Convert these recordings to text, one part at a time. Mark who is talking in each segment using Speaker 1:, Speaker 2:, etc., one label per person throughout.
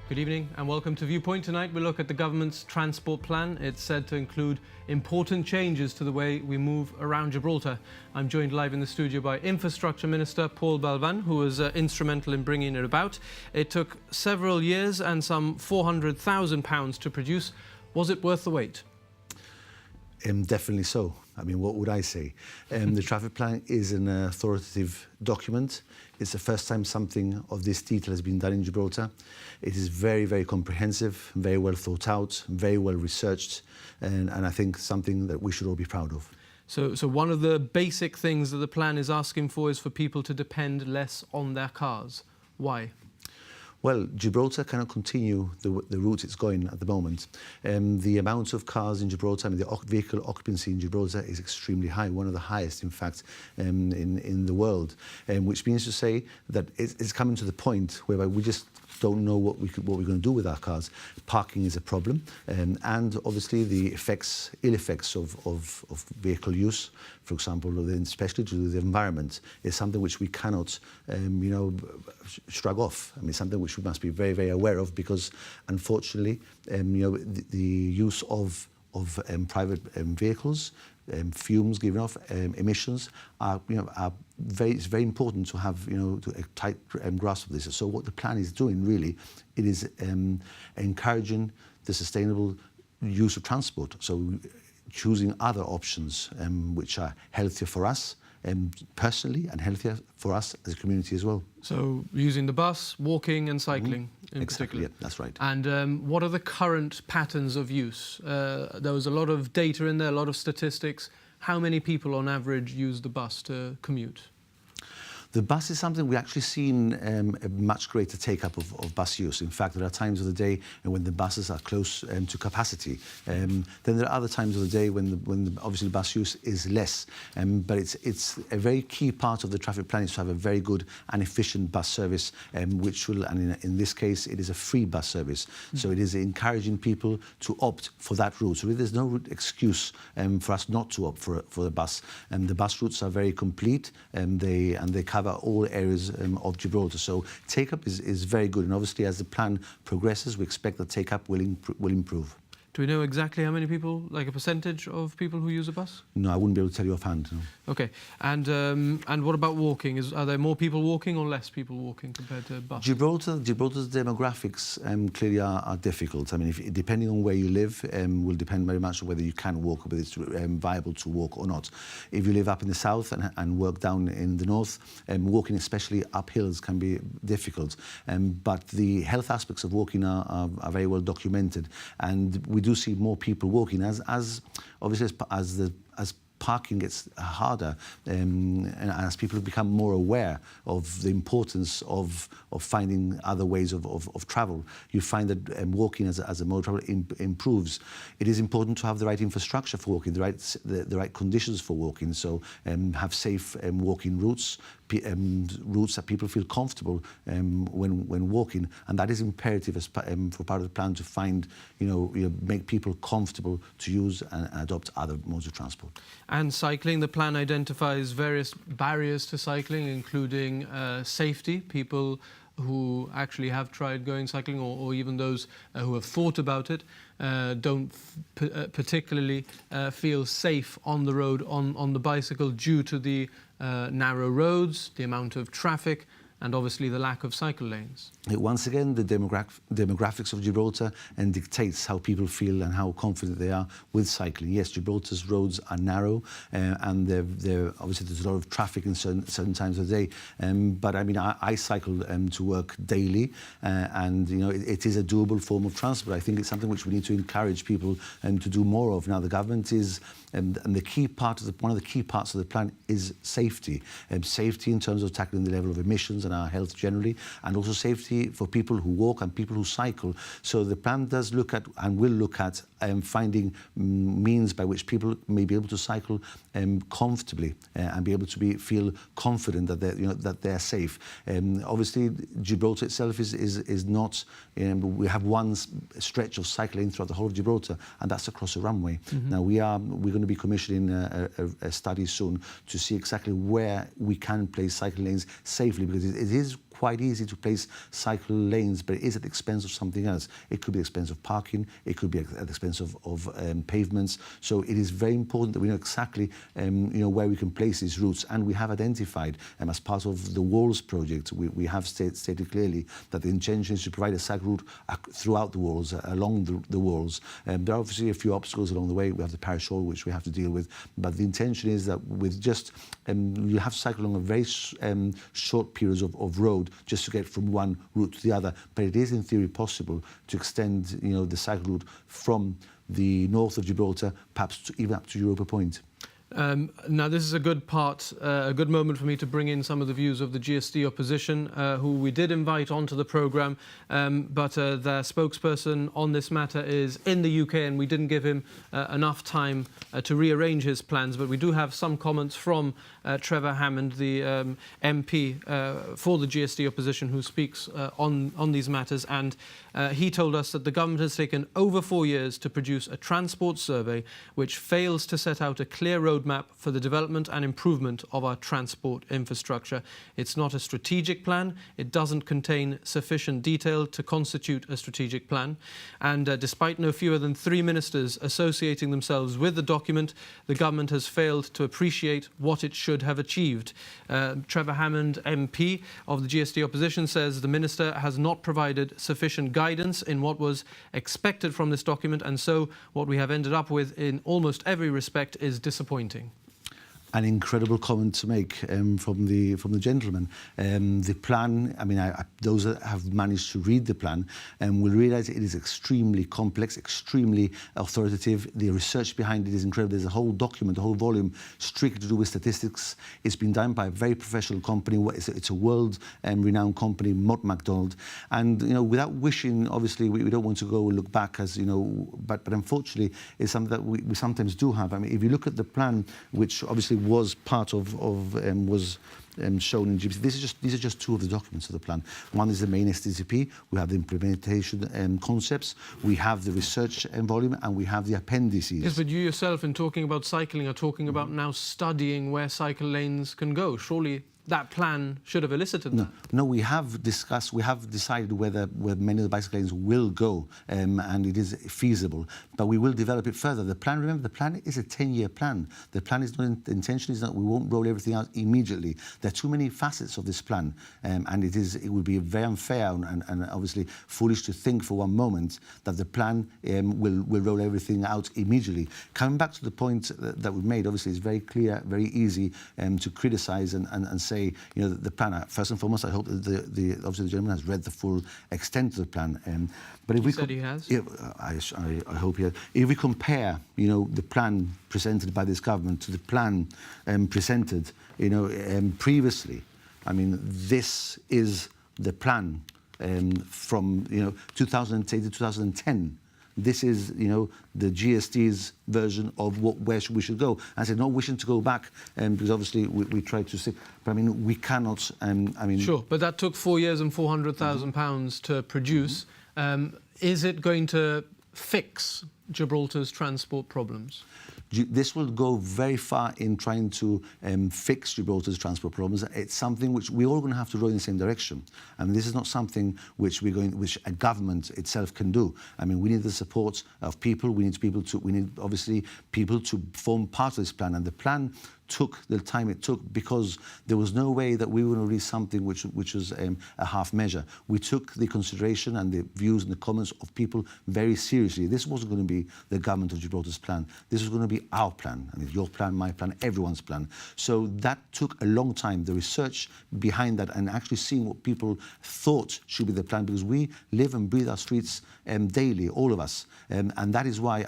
Speaker 1: Good evening and welcome to Viewpoint. Tonight we look at the government's transport plan. It's said to include important changes to the way we move around Gibraltar. I'm joined live in the studio by Infrastructure Minister Paul Balban, who was instrumental in bringing it about. It took several years and some £400,000 to produce. Was it worth the wait?
Speaker 2: Definitely so. I mean, what would I say? The traffic plan is an authoritative document. It's the first time something of this detail has been done in Gibraltar. It is very, very comprehensive, very well thought out, very well researched, and I think something that we should all be proud of.
Speaker 1: So one of the basic things that the plan is asking for is for people to depend less on their cars. Why?
Speaker 2: Well, Gibraltar cannot continue the route it's going at the moment. The amount of cars in Gibraltar, I mean, the vehicle occupancy in Gibraltar is extremely high, one of the highest, in fact, in the world, which means to say that it's coming to the point whereby we just don't know what we're going to do with our cars. Parking is a problem, and obviously the ill effects of vehicle use, for example, especially to the environment, is something which we cannot, shrug off. I mean, something which we must be very, very aware of, because unfortunately, the use of private vehicles, fumes given off, emissions it's very important to have a tight grasp of this. So what the plan is doing really, it is encouraging the sustainable use of transport. So choosing other options which are healthier for us personally and healthier for us as a community as well.
Speaker 1: So using the bus, walking and cycling in
Speaker 2: exactly,
Speaker 1: particular.
Speaker 2: Yeah, that's right.
Speaker 1: And what are the current patterns of use? There was a lot of data in there, a lot of statistics. How many people on average use the bus to commute?
Speaker 2: The bus is something we actually seen a much greater take-up of bus use. In fact, there are times of the day when the buses are close to capacity. Then there are other times of the day when obviously the bus use is less. But it's a very key part of the traffic plan is to have a very good and efficient bus service, which will, and in this case, it is a free bus service. So it is encouraging people to opt for that route. So there's no excuse for us not to opt for the bus. The bus routes are very complete, and they cover all areas of Gibraltar. So take-up is very good, and obviously as the plan progresses, we expect that take-up will improve.
Speaker 1: Do we know exactly how many people, like a percentage of people who use a bus?
Speaker 2: No, I wouldn't be able to tell you offhand. No.
Speaker 1: Okay, and what about walking? Are there more people walking or less people walking compared to bus?
Speaker 2: Gibraltar's demographics clearly are difficult. I mean, depending on where you live, will depend very much on whether you can walk, whether it's viable to walk or not. If you live up in the south and work down in the north, walking, especially up hills, can be difficult. But the health aspects of walking are very well documented, and we do see more people walking as obviously as parking gets harder, and as people become more aware of the importance of finding other ways of travel, you find that walking as a mode of travel improves. It is important to have the right infrastructure for walking, the right conditions for walking. So have safe walking routes, routes that people feel comfortable when walking, and that is imperative as for part of the plan to find, make people comfortable to use and adopt other modes of transport.
Speaker 1: And cycling, the plan identifies various barriers to cycling, including safety. People who actually have tried going cycling, or even those who have thought about it, don't particularly feel safe on the road on the bicycle due to the narrow roads, the amount of traffic, and obviously the lack of cycle lanes.
Speaker 2: Once again, the demographics of Gibraltar dictates how people feel and how confident they are with cycling. Yes, Gibraltar's roads are narrow, and obviously there's a lot of traffic in certain times of the day. But I mean, I cycle to work daily, and it is a doable form of transport. I think it's something which we need to encourage people to do more of. Now, the government is, and the key part of one of the key parts of the plan is safety. Safety in terms of tackling the level of emissions and our health generally, and also safety for people who walk and people who cycle. So the plan does look at and will look at finding means by which people may be able to cycle comfortably and be able to feel confident that they're safe. Obviously, Gibraltar itself is not. We have one stretch of cycling throughout the whole of Gibraltar, and that's across a runway. Now we're going to be commissioning a study soon to see exactly where we can place cycling lanes safely, because it is quite easy to place cycle lanes, but it is at the expense of something else. It could be at the expense of parking, it could be at the expense of pavements. So it is very important that we know exactly where we can place these routes, and we have identified, as part of the Walls project, we have stated clearly that the intention is to provide a cycle route throughout the Walls, along the Walls. There are obviously a few obstacles along the way. We have the parish hall, which we have to deal with, but the intention is that with just you have to cycle along a very short periods of road just to get from one route to the other. But it is in theory possible to extend the cycle route from the north of Gibraltar, perhaps even up to Europa Point.
Speaker 1: Now, this is a good moment for me to bring in some of the views of the GSD opposition, who we did invite onto the programme, but their spokesperson on this matter is in the UK, and we didn't give him enough time to rearrange his plans. But we do have some comments from Trevor Hammond, the MP for the GSD opposition, who speaks on these matters, and he told us that the government has taken over 4 years to produce a transport survey which fails to set out a clear roadmap for the development and improvement of our transport infrastructure. It's not a strategic plan. It doesn't contain sufficient detail to constitute a strategic plan. And despite no fewer than 3 ministers associating themselves with the document, the government has failed to appreciate what it should have achieved. Trevor Hammond, MP of the GSD opposition, says the minister has not provided sufficient guidance in what was expected from this document, and so what we have ended up with in almost every respect is disappointing.
Speaker 2: An incredible comment to make from the gentleman. The plan, those that have managed to read the plan will realise it is extremely complex, extremely authoritative. The research behind it is incredible. There's a whole document, a whole volume strictly to do with statistics. It's been done by a very professional company. It's a world-renowned company, McDonald. And without wishing, obviously, we don't want to go and look back, as but unfortunately, it's something that we sometimes do have. If you look at the plan, which obviously was part of shown in GBC. These are just two of the documents of the plan. One is the main STCP. We have the implementation concepts. We have the research volume, and we have the appendices.
Speaker 1: Yes, but you yourself, in talking about cycling, are talking about now studying where cycle lanes can go. Surely that plan should have elicited that.
Speaker 2: No, we have decided where many of the bicycle lanes will go, and it is feasible, but we will develop it further. The plan, remember, the plan is a 10-year plan. The plan is not, the intention is that we won't roll everything out immediately. There are too many facets of this plan, and it would be very unfair and obviously foolish to think for one moment that the plan will roll everything out immedially. Coming back to the point that we made, obviously it's very clear, very easy to criticise and say, the plan. First and foremost, I hope that obviously the gentleman has read the full extent of the plan. But if
Speaker 1: he said he has.
Speaker 2: Yeah, I hope he has. If we compare, the plan presented by this government to the plan presented, previously, this is the plan from 2008 to 2010. This is, the GST's version of where we should go. I said, not wishing to go back, because obviously we tried to see, but we cannot.
Speaker 1: Sure, but that took 4 years and £400,000 to produce. Is it going to fix Gibraltar's transport problems?
Speaker 2: This will go very far in trying to fix Gibraltar's transport problems. It's something which we're all going to have to row in the same direction. This is not something which a government itself can do. We need the support of people. We need obviously people to form part of this plan. And the plan took the time it took because there was no way that we were going to reach something which was a half measure. We took the consideration and the views and the comments of people very seriously. This wasn't going to be the government of Gibraltar's plan. This was going to be our plan. Your plan, my plan, everyone's plan. So that took a long time. The research behind that and actually seeing what people thought should be the plan, because we live and breathe our streets daily, all of us. And that is why,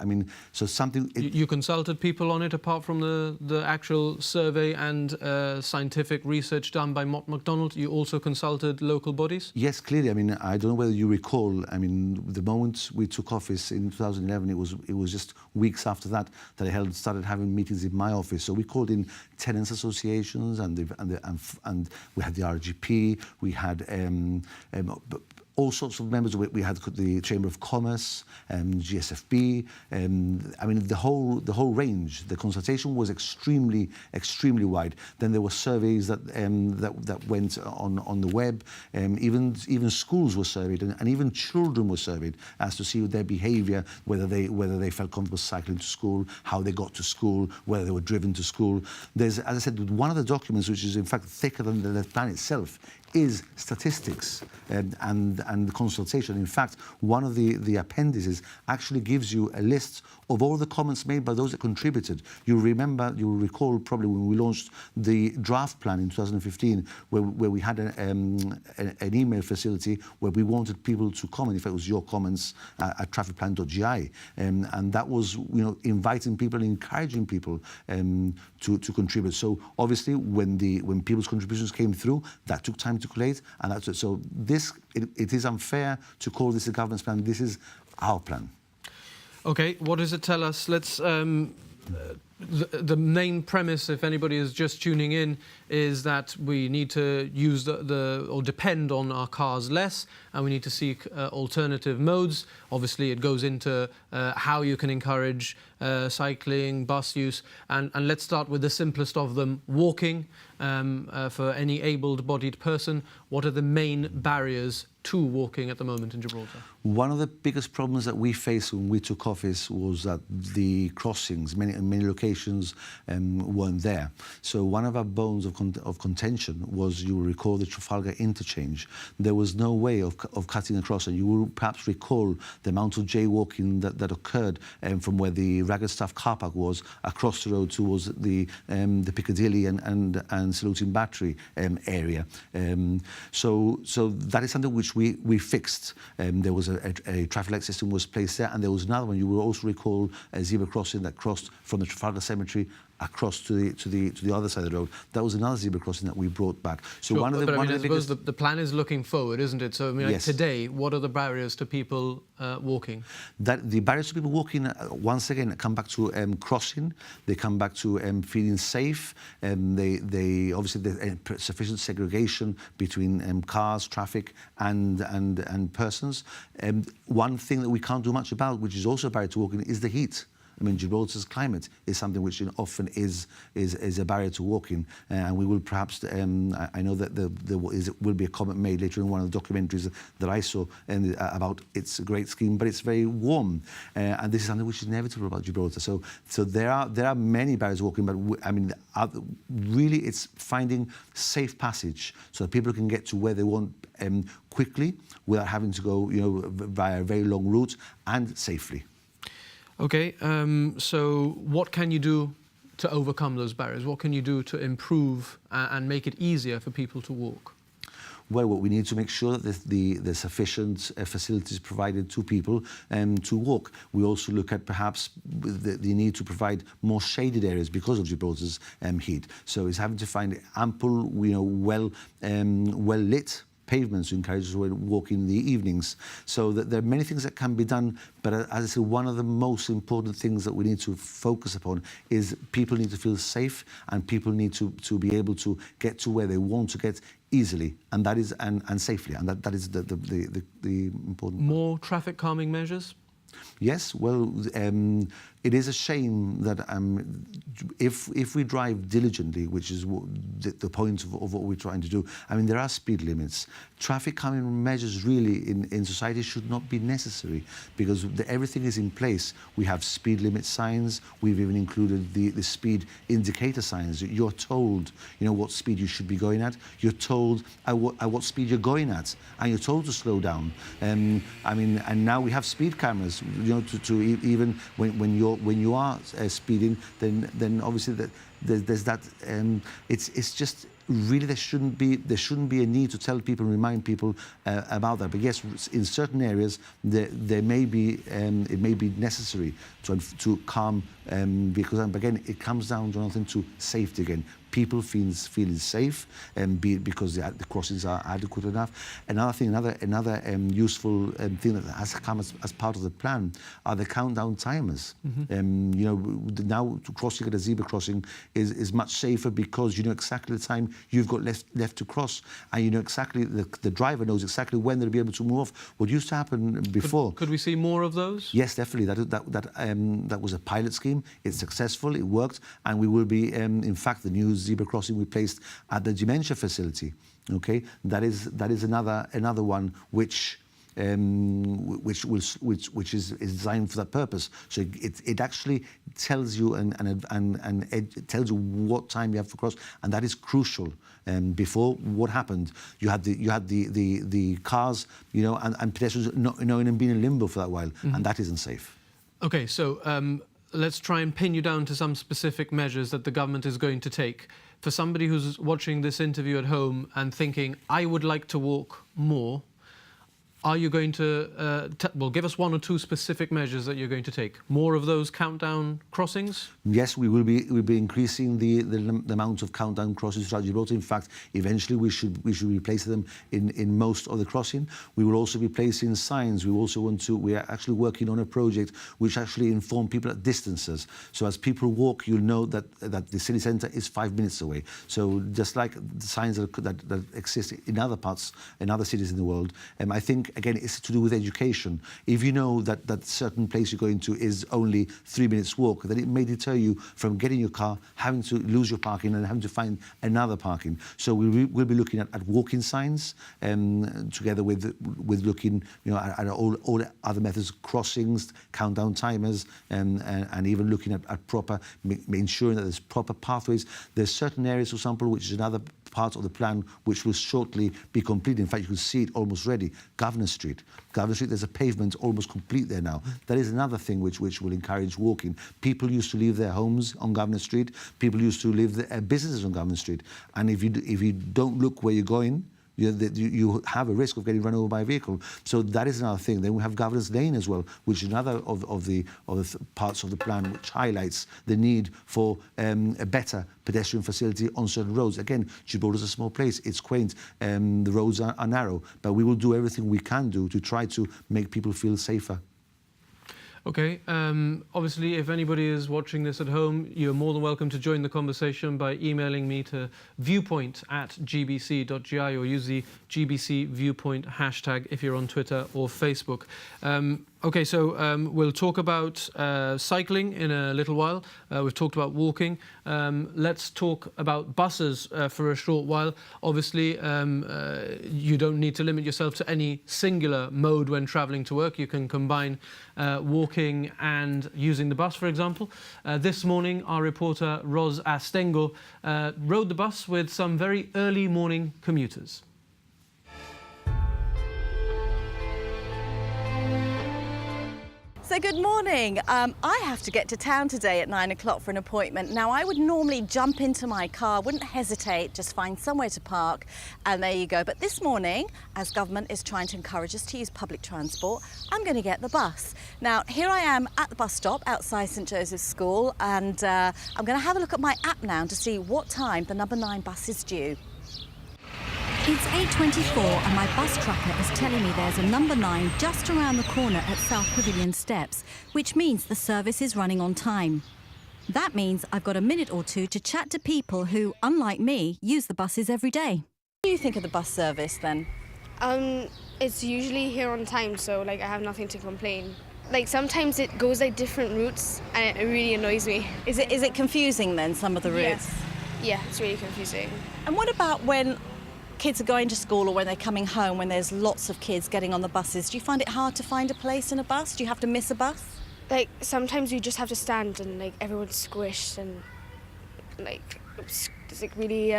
Speaker 2: so something...
Speaker 1: You consulted people on it, apart from the actual survey and scientific research done by McDonald? You also consulted local bodies?
Speaker 2: Yes, clearly. I don't know whether you recall, the moment we took office in 2011, it was just weeks after that I started having meetings in my office. So we called in tenants associations and we had the RGP, we had all sorts of members. We had the Chamber of Commerce, GSFB. I mean, the whole range. The consultation was extremely wide. Then there were surveys that went on the web. Even schools were surveyed, and even children were surveyed as to see their behaviour, whether they felt comfortable cycling to school, how they got to school, whether they were driven to school. There's, as I said, one of the documents which is in fact thicker than the plan itself is statistics and the consultation. In fact, one of the appendices actually gives you a list of all the comments made by those that contributed. You'll recall probably when we launched the draft plan in 2015, where we had an email facility where we wanted people to comment. In fact, it was your comments at trafficplan.gi, and that was inviting people and encouraging people to contribute. So obviously, when people's contributions came through, that took time to collate, and that's it. So it is unfair to call this a government's plan. This is our plan.
Speaker 1: Okay, what does it tell us? Let's the main premise, if anybody is just tuning in, is that we need to use or depend on our cars less, and we need to seek alternative modes. Obviously, it goes into how you can encourage cycling, bus use, and let's start with the simplest of them, walking. For any able-bodied person, what are the main barriers to walking at the moment in Gibraltar?
Speaker 2: One of the biggest problems that we faced when we took office was that the crossings, many locations, weren't there. So one of our bones of contention was, you will recall, the Trafalgar interchange. There was no way of cutting across, and you will perhaps recall the amount of jaywalking that occurred from where the Ragged Staff car park was across the road towards the Piccadilly and Saluting Battery area. So that is something which we fixed. There was a traffic light system was placed there, and there was another one. You will also recall a zebra crossing that crossed from the Trafalgar Cemetery across to the other side of the road. That was another zebra crossing that we brought back. So
Speaker 1: sure,
Speaker 2: one of the
Speaker 1: I suppose the plan is looking forward, isn't it? So I mean,
Speaker 2: yes.
Speaker 1: Like today, what are the barriers to people walking?
Speaker 2: The barriers to people walking, once again, come back to crossing. They come back to feeling safe. They obviously sufficient segregation between cars, traffic, and persons. One thing that we can't do much about, which is also a barrier to walking, is the heat. I mean, Gibraltar's climate is something which often is a barrier to walking, and we will perhaps. I know that there will be a comment made later in one of the documentaries that I saw about it's a great scheme, but it's very warm, and this is something which is inevitable about Gibraltar. So there are many barriers to walking, but I mean, really, it's finding safe passage so that people can get to where they want quickly without having to go, via a very long route and safely.
Speaker 1: Okay, so what can you do to overcome those barriers? What can you do to improve and make it easier for people to walk?
Speaker 2: Well, we need to make sure that there's sufficient facilities provided to people to walk. We also look at perhaps the need to provide more shaded areas because of Gibraltar's heat. So it's having to find ample, well lit pavements to encourage us to walk in the evenings. So that there are many things that can be done, but as I said, one of the most important things that we need to focus upon is people need to feel safe, and people need to be able to get to where they want to get easily, and that is and safely, and that is the important.
Speaker 1: More traffic calming measures?
Speaker 2: Yes, well, it is a shame that if we drive diligently, which is the point of what we're trying to do, I mean, there are speed limits. Traffic calming measures really in society should not be necessary, because everything is in place. We have speed limit signs. We've even included the speed indicator signs. You're told, what speed you should be going at. You're told at what speed you're going at, and you're told to slow down. And now we have speed cameras. To even when you are speeding, then obviously there's that. It's just really there shouldn't be a need to tell people, remind people about that. But yes, in certain areas there may be it may be necessary to calm vehicles down. But again, it comes down, Jonathan, to safety again. people feeling safe, be it because the crossings are adequate enough. Another thing, another useful thing that has come as part of the plan are the countdown timers. You know, now crossing at a zebra crossing is much safer because you know exactly the time you've got left to cross, and you know exactly, the driver knows exactly when they'll be able to move off. What used to happen before.
Speaker 1: Could we see more of those?
Speaker 2: Yes, definitely. That was a pilot scheme. It's successful. It worked, and we will be. In fact, the new zebra crossing we placed at the dementia facility. Okay, that is another one which is designed for that purpose. So it actually tells you and it tells you what time you have to cross, and that is crucial. Before, what happened? You had the cars, you know, and pedestrians knowing and being in limbo for that while, and that isn't safe.
Speaker 1: Okay, so let's try and pin you down to some specific measures that the government is going to take. For somebody who's watching this interview at home and thinking, I would like to walk more, are you going to, well, give us one or two specific measures that you're going to take? More of those countdown crossings?
Speaker 2: Yes, we'll be increasing the amount of countdown crossings throughout Gibraltar. In fact, eventually we should replace them in most of the crossing. We will also be placing signs. We are actually working on a project which actually inform people at distances. So as people walk, you'll know that the city centre is 5 minutes away. So just like the signs that exist in other parts, in other cities in the world, I think, again, it's to do with education. If you know that certain place you're going to is only 3 minutes walk, then it may deter you from getting your car, having to lose your parking and having to find another parking. So we'll be looking at walking signs, together with looking, you know, at all other methods, crossings, countdown timers, and even looking at proper, ensuring that there's proper pathways. There's certain areas, for example, which is another part of the plan which will shortly be completed. In fact, you can see it almost ready. Governor Street, there's a pavement almost complete there now. That is another thing which will encourage walking. People used to leave their homes on Governor Street. People used to leave their businesses on Governor Street. And if you don't look where you're going, you have a risk of getting run over by a vehicle. So that is another thing. Then we have Governor's Lane as well, which is another of the parts of the plan which highlights the need for a better pedestrian facility on certain roads. Again, Gibraltar is a small place. It's quaint. The roads are narrow. But we will do everything we can do to try to make people feel safer.
Speaker 1: Okay, obviously, if anybody is watching this at home, you're more than welcome to join the conversation by emailing me to viewpoint@gbc.gi or use the GBC Viewpoint hashtag if you're on Twitter or Facebook. Okay, so we'll talk about cycling in a little while. We've talked about walking. Let's talk about buses for a short while. Obviously, you don't need to limit yourself to any singular mode when travelling to work. You can combine walking and using the bus, for example. This morning, our reporter Ros Astengo rode the bus with some very early morning commuters.
Speaker 3: So good morning. I have to get to town today at 9 o'clock for an appointment. Now, I would normally jump into my car, wouldn't hesitate, just find somewhere to park, and there you go. But this morning, as government is trying to encourage us to use public transport, I'm going to get the bus. Now, here I am at the bus stop outside St Joseph's School, and I'm going to have a look at my app now to see what time the number 9 bus is due.
Speaker 4: It's 8:24 and my bus tracker is telling me there's a number 9 just around the corner at South Pavilion Steps, which means the service is running on time. That means I've got a minute or two to chat to people who, unlike me, use the buses every day.
Speaker 3: What do you think of the bus service then?
Speaker 5: It's usually here on time, so I have nothing to complain. Sometimes it goes different routes and it really annoys me.
Speaker 3: Is it confusing then, some of the routes?
Speaker 5: Yes. Yeah, it's really confusing.
Speaker 3: And what about when kids are going to school or when they're coming home, when there's lots of kids getting on the buses? Do you find it hard to find a place in a bus? Do you have to miss a bus?
Speaker 5: Sometimes you just have to stand and everyone's squished and it's really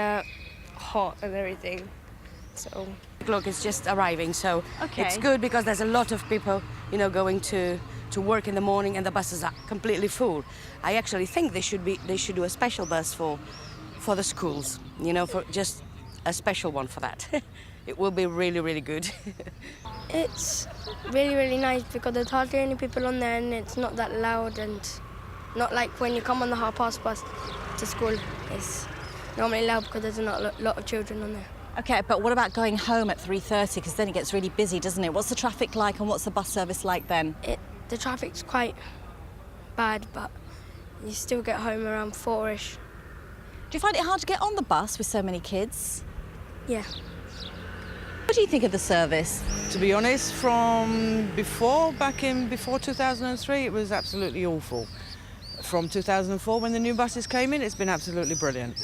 Speaker 5: hot and everything. So
Speaker 6: The clock is just arriving, so
Speaker 3: Okay.
Speaker 6: it's good because there's a lot of people, going to work in the morning and the buses are completely full. I actually think they should do a special bus for the schools, for just a special one for that. It will be really, really good.
Speaker 7: It's really, really nice because there's hardly any people on there and it's not that loud and not like when you come on the half-past bus to school. It's normally loud because there's not a lot of children on there.
Speaker 3: OK, but what about going home at 3:30? Because then it gets really busy, doesn't it? What's the traffic like and what's the bus service like then?
Speaker 7: The traffic's quite bad, but you still get home around 4ish.
Speaker 3: Do you find it hard to get on the bus with so many kids?
Speaker 7: Yeah.
Speaker 3: What do you think of the service?
Speaker 8: To be honest, from before 2003, it was absolutely awful. From 2004, when the new buses came in, it's been absolutely brilliant.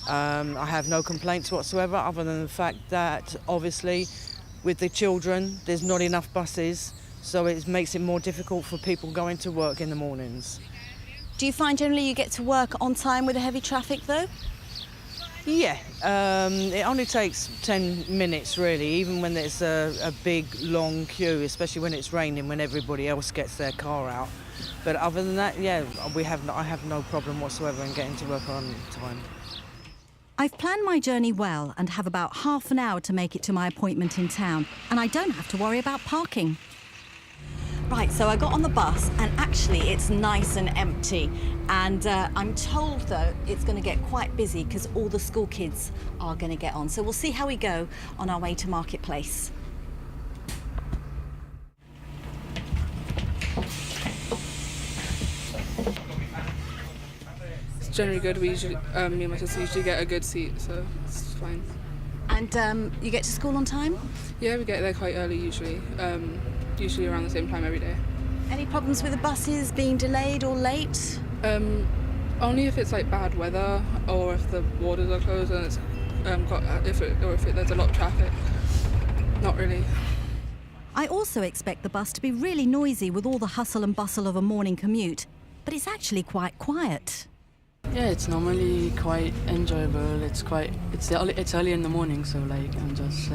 Speaker 8: I have no complaints whatsoever, other than the fact that, obviously, with the children, there's not enough buses, so it makes it more difficult for people going to work in the mornings.
Speaker 3: Do you find generally you get to work on time with the heavy traffic, though?
Speaker 8: Yeah, it only takes 10 minutes, really, even when there's a big, long queue, especially when it's raining, when everybody else gets their car out. But other than that, yeah, I have no problem whatsoever in getting to work on time.
Speaker 4: I've planned my journey well and have about half an hour to make it to my appointment in town, and I don't have to worry about parking.
Speaker 3: Right, so I got on the bus and actually it's nice and empty. And I'm told, though, it's going to get quite busy because all the school kids are going to get on. So we'll see how we go on our way to Marketplace.
Speaker 9: It's generally good. We usually, me and my sister usually get a good seat, so it's fine.
Speaker 3: And you get to school on time?
Speaker 9: Yeah, we get there quite early usually. Usually around the same time every day.
Speaker 3: Any problems with the buses being delayed or late?
Speaker 9: Only if it's like bad weather or if the borders are closed and it's if there's a lot of traffic. Not really.
Speaker 4: I also expect the bus to be really noisy with all the hustle and bustle of a morning commute, but it's actually quite quiet.
Speaker 10: Yeah, it's normally quite enjoyable. It's early in the morning, so like I'm just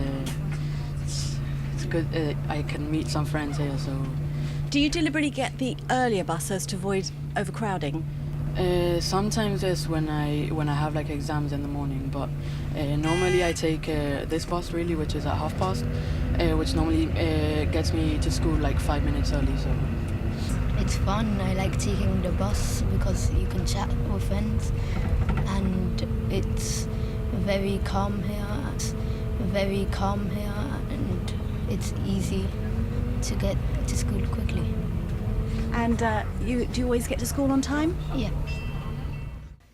Speaker 10: it's good. I can meet some friends here, so.
Speaker 3: Do you deliberately get the earlier buses to avoid overcrowding?
Speaker 10: Sometimes it's when I have like exams in the morning, but normally I take this bus really, which is at past, which normally gets me to school like 5 minutes early. So
Speaker 11: it's fun. I like taking the bus because you can chat with friends, and it's very calm here. And it's easy to get to school quickly.
Speaker 3: And do you always get to school on time?
Speaker 11: Yeah.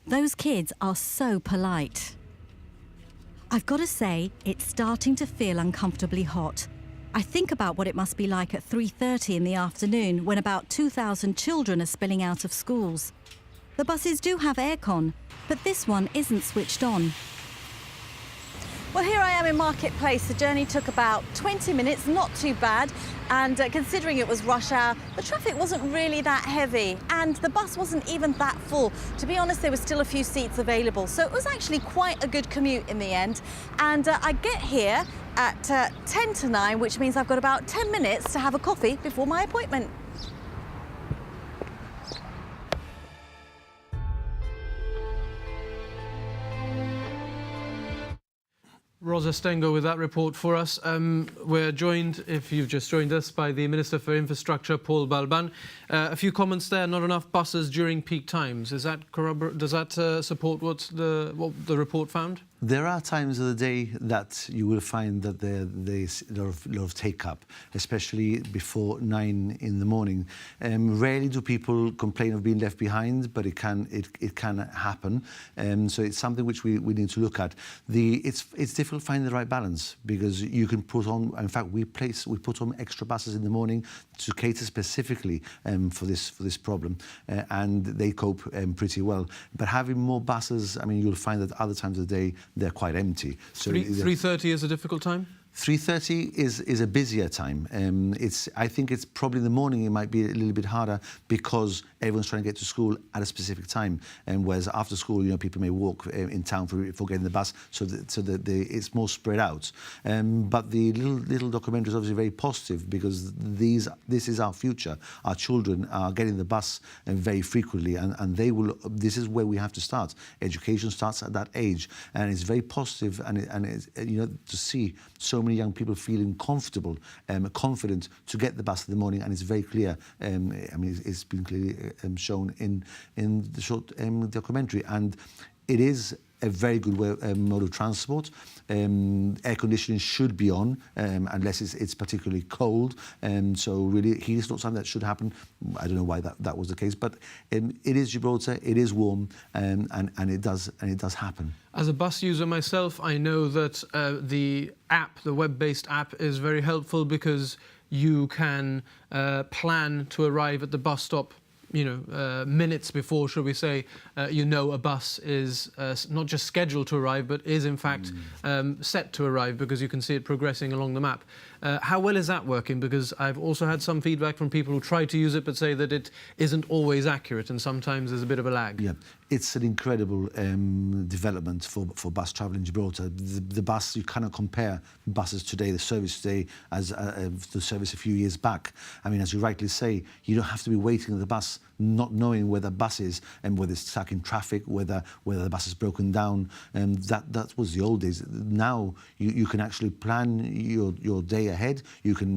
Speaker 4: Those kids are so polite. I've got to say, it's starting to feel uncomfortably hot. I think about what it must be like at 3:30 in the afternoon when about 2,000 children are spilling out of schools. The buses do have aircon, but this one isn't switched on.
Speaker 3: Well, here I am in Marketplace. The journey took about 20 minutes, not too bad. And considering it was rush hour, the traffic wasn't really that heavy. And the bus wasn't even that full. To be honest, there were still a few seats available. So it was actually quite a good commute in the end. And I get here at 10 to 9, which means I've got about 10 minutes to have a coffee before my appointment.
Speaker 1: Rosa Stengo with that report for us. We're joined, if you've just joined us, by the Minister for Infrastructure, Paul Balban. A few comments there, not enough buses during peak times. Does that support what the report found?
Speaker 2: There are times of the day that you will find that there's a lot of take-up, especially before 9 in the morning. Rarely do people complain of being left behind, but it can happen. So it's something which we need to look at. It's difficult finding the right balance, because you can put on, in fact, we put on extra buses in the morning to cater specifically for this problem, and they cope pretty well. But having more buses, I mean, you'll find that other times of the day they're quite empty. So
Speaker 1: 3:30 is a difficult time?
Speaker 2: 3:30 is a busier time. I think it's probably in the morning it might be a little bit harder because everyone's trying to get to school at a specific time, whereas after school, people may walk in town for getting the bus, so that it's more spread out. But the little documentary is obviously very positive, because this is our future. Our children are getting the bus very frequently, and they will. This is where we have to start. Education starts at that age, and it's very positive, and it's, to see so many young people feeling comfortable, confident to get the bus in the morning, and it's very clear. I mean, it's been clearly shown in the short documentary, and it is a very good mode of transport. Air conditioning should be on unless it's particularly cold. So really, heat is not something that should happen. I don't know why that was the case, but it is Gibraltar. It is warm, and it does happen.
Speaker 1: As a bus user myself, I know that the app, the web-based app, is very helpful because you can plan to arrive at the bus stop, minutes before, shall we say, a bus is not just scheduled to arrive, but is in fact set to arrive, because you can see it progressing along the map. How well is that working? Because I've also had some feedback from people who try to use it but say that it isn't always accurate and sometimes there's a bit of a lag.
Speaker 2: Yeah, it's an incredible development for bus travel in Gibraltar. The bus, you cannot compare buses today, the service today, as the service a few years back. I mean, as you rightly say, you don't have to be waiting at the bus, not knowing where the bus is and whether it's stuck in traffic, whether the bus is broken down. That was the old days. Now you can actually plan your day ahead. You can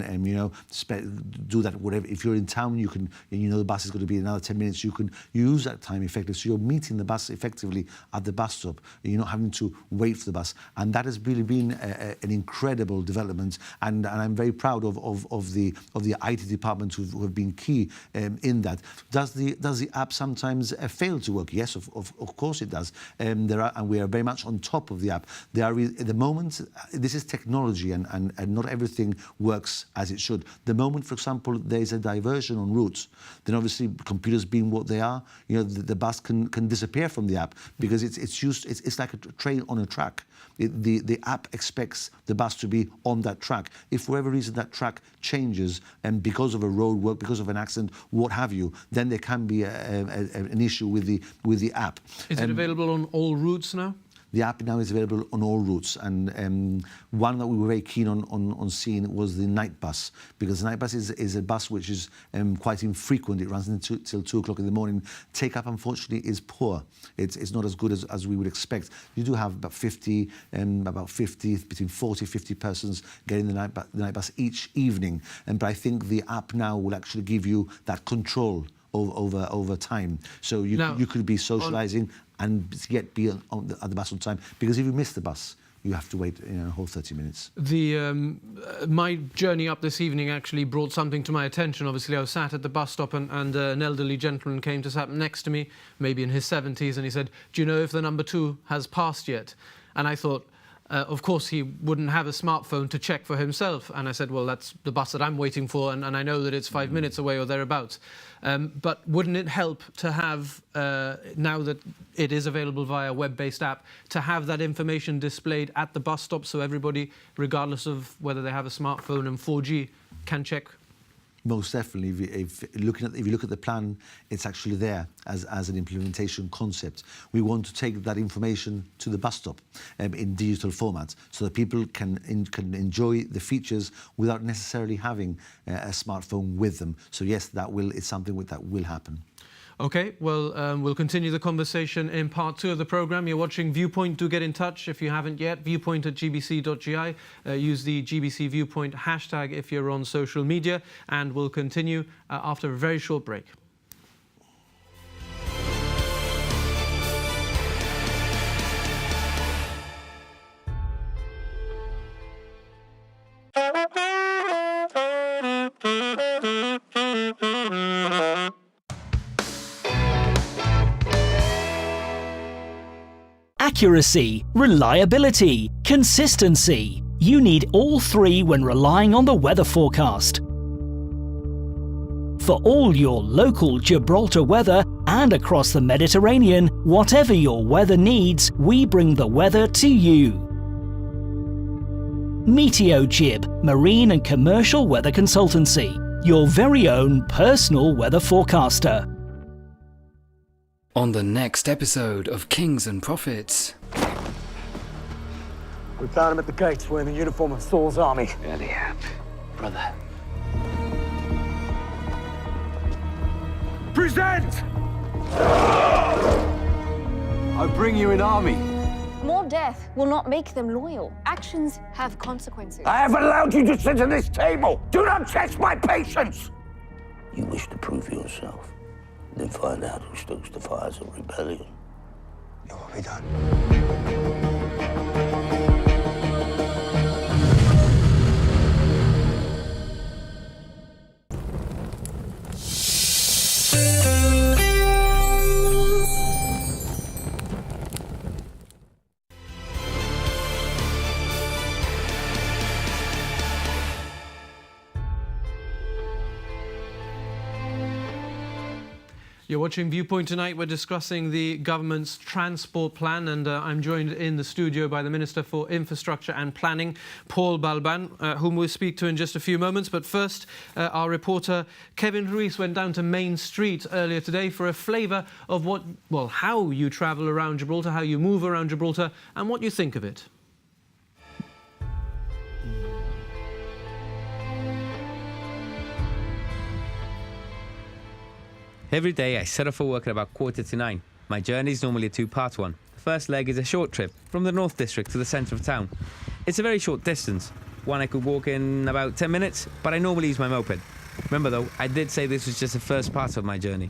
Speaker 2: do that whatever. If you're in town, you can, the bus is going to be another 10 minutes. You can use that time effectively. So you're meeting the bus effectively at the bus stop. You're not having to wait for the bus, and that has really been an incredible development. And I'm very proud of the IT department who have been key in that. Does the app sometimes fail to work? Yes, of course it does. And we are very much on top of the app. At the moment, this is technology, and not everything works as it should. The moment, for example, there is a diversion on routes, then obviously computers being what they are, the bus can disappear from the app, because it's like a train on a track. The app expects the bus to be on that track. If for whatever reason that track changes, and because of a road work, because of an accident, what have you, then there can be an issue with the app.
Speaker 1: Is it available on all routes now?
Speaker 2: The app now is available on all routes, and one that we were very keen on seeing was the night bus, because the night bus is a bus which is quite infrequent. It runs until 2 o'clock in the morning. Take-up, unfortunately, is poor. It's not as good as we would expect. You do have about 50, between 40, 50 persons getting the night bus each evening, but I think the app now will actually give you that control over time. So you could be socialising and yet be at the bus on time, because if you miss the bus, you have to wait a whole 30 minutes.
Speaker 1: My journey up this evening actually brought something to my attention. Obviously, I was sat at the bus stop, and an elderly gentleman came to sat next to me, maybe in his 70s, and he said, "Do you know if the number 2 has passed yet?" And I thought, of course, he wouldn't have a smartphone to check for himself. And I said, well, that's the bus that I'm waiting for, and I know that it's 5 minutes away or thereabouts. But wouldn't it help to have, now that it is available via a web-based app, to have that information displayed at the bus stop, so everybody, regardless of whether they have a smartphone and 4G, can check?
Speaker 2: Most definitely. If you look at the plan, it's actually there as an implementation concept. We want to take that information to the bus stop in digital format, so that people can enjoy the features without necessarily having a smartphone with them. So yes, it's something that will happen.
Speaker 1: OK, well, we'll continue the conversation in part 2 of the programme. You're watching Viewpoint. Do get in touch if you haven't yet. viewpoint@gbc.gi. Use the GBC Viewpoint hashtag if you're on social media. And we'll continue after a very short break.
Speaker 12: Accuracy, reliability, consistency. You need all 3 when relying on the weather forecast. For all your local Gibraltar weather and across the Mediterranean, whatever your weather needs, we bring the weather to you. MeteoGib, Marine and Commercial Weather Consultancy, your very own personal weather forecaster.
Speaker 13: On the next episode of Kings and Prophets.
Speaker 14: We found him at the gates wearing the uniform of Saul's army.
Speaker 13: Yeah, the app. Brother.
Speaker 14: Present! I bring you an army.
Speaker 15: More death will not make them loyal. Actions have consequences.
Speaker 14: I have allowed you to sit at this table. Do not test my patience.
Speaker 16: You wish to prove yourself, then find out who stokes the fires of rebellion.
Speaker 14: It will be done.
Speaker 1: You're watching Viewpoint tonight. We're discussing the government's transport plan, and I'm joined in the studio by the Minister for Infrastructure and Planning, Paul Balban, whom we'll speak to in just a few moments. But first, our reporter Kevin Ruiz went down to Main Street earlier today for a flavour of how you travel around Gibraltar, how you move around Gibraltar, and what you think of it.
Speaker 16: Every day I set off for work at about 8:45. My journey is normally a two-part one. The first leg is a short trip from the North District to the centre of town. It's a very short distance, one I could walk in about 10 minutes, but I normally use my moped. Remember though, I did say this was just the first part of my journey.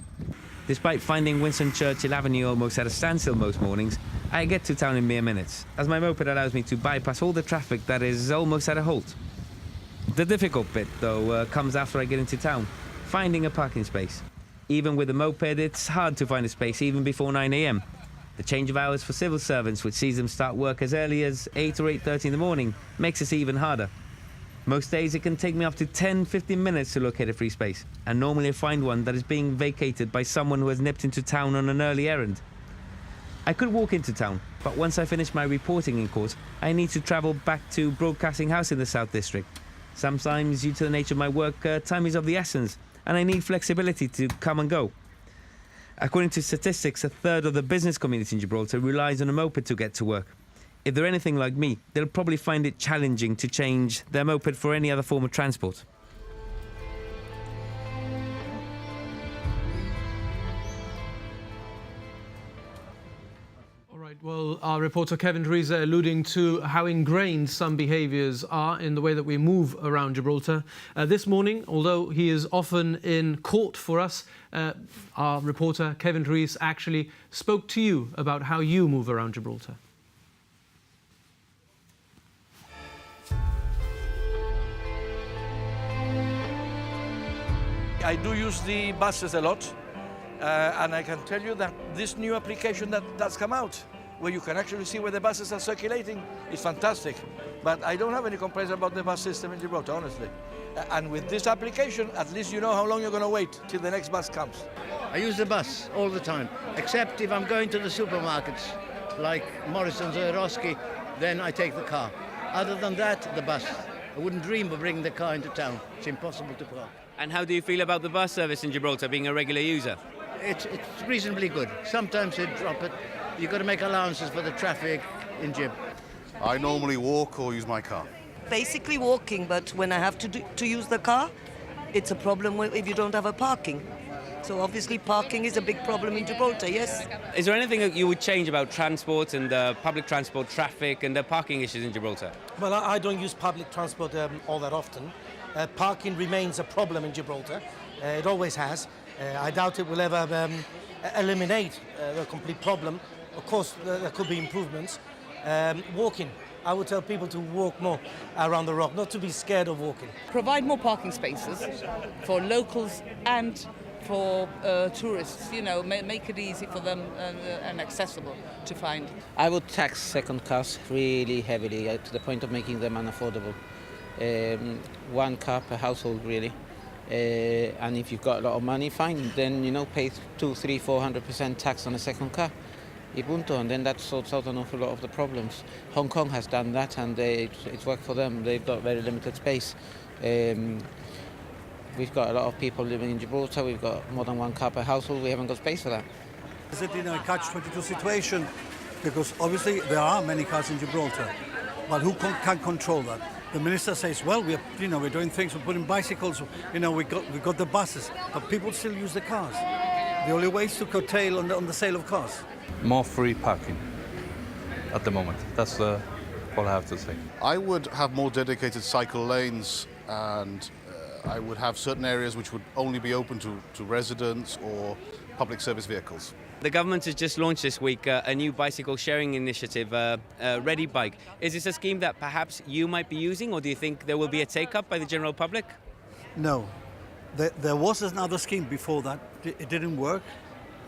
Speaker 16: Despite finding Winston Churchill Avenue almost at a standstill most mornings, I get to town in mere minutes, as my moped allows me to bypass all the traffic that is almost at a halt. The difficult bit though comes after I get into town, finding a parking space. Even with a moped, it's hard to find a space even before 9 a.m. The change of hours for civil servants, which sees them start work as early as 8 or 8:30 in the morning, makes this even harder. Most days it can take me up to 10-15 minutes to locate a free space, and normally I find one that is being vacated by someone who has nipped into town on an early errand. I could walk into town, but once I finish my reporting in court, I need to travel back to Broadcasting House in the South District. Sometimes, due to the nature of my work, time is of the essence, and I need flexibility to come and go. According to statistics, a third of the business community in Gibraltar relies on a moped to get to work. If they're anything like me, they'll probably find it challenging to change their moped for any other form of transport.
Speaker 1: Well, our reporter Kevin Ruiz alluding to how ingrained some behaviours are in the way that we move around Gibraltar. This morning, although he is often in court for us, our reporter Kevin Ruiz actually spoke to you about how you move around Gibraltar.
Speaker 17: I do use the buses a lot, and I can tell you that this new application that's come out, where you can actually see where the buses are circulating, is fantastic. But I don't have any complaints about the bus system in Gibraltar, honestly. And with this application, at least you know how long you're going to wait till the next bus comes.
Speaker 18: I use the bus all the time, except if I'm going to the supermarkets, like Morrison's or Roski, then I take the car. Other than that, the bus. I wouldn't dream of bringing the car into town. It's impossible to park.
Speaker 16: And how do you feel about the bus service in Gibraltar, being a regular user?
Speaker 18: It's reasonably good. Sometimes they drop it. You've got to make allowances for the traffic in Gib.
Speaker 19: I normally walk or use my car.
Speaker 6: Basically walking, but when I have to use the car, it's a problem if you don't have a parking. So obviously parking is a big problem in Gibraltar, yes.
Speaker 16: Is there anything that you would change about transport and public transport traffic and the parking issues in Gibraltar?
Speaker 20: Well, I don't use public transport all that often. Parking remains a problem in Gibraltar. It always has. I doubt it will ever eliminate the complete problem. Of course, there could be improvements. Walking. I would tell people to walk more around the rock, not to be scared of walking.
Speaker 21: Provide more parking spaces for locals and for tourists, you know, make it easy for them and accessible to find.
Speaker 22: I would tax second cars really heavily to the point of making them unaffordable. 1 car per household, really. And if you've got a lot of money, fine, then, you know, pay 200-400% tax on a second car. And then that sorts out an awful lot of the problems. Hong Kong has done that, and it's worked for them. They've got very limited space. We've got a lot of people living in Gibraltar. We've got more than 1 car per household. We haven't got space for that.
Speaker 23: Is it in a catch-22 situation? Because obviously there are many cars in Gibraltar, but who can control that? The minister says, well, we're doing things. We're putting bicycles. You know, we got the buses, but people still use the cars. The only way is to curtail on the sale of cars.
Speaker 24: More free parking at the moment. That's all I have to say.
Speaker 19: I would have more dedicated cycle lanes, and I would have certain areas which would only be open to residents or public service vehicles.
Speaker 16: The government has just launched this week a new bicycle sharing initiative, Ready Bike. Is this a scheme that perhaps you might be using, or do you think there will be a take-up by the general public?
Speaker 23: No. There was another scheme before that. It didn't work.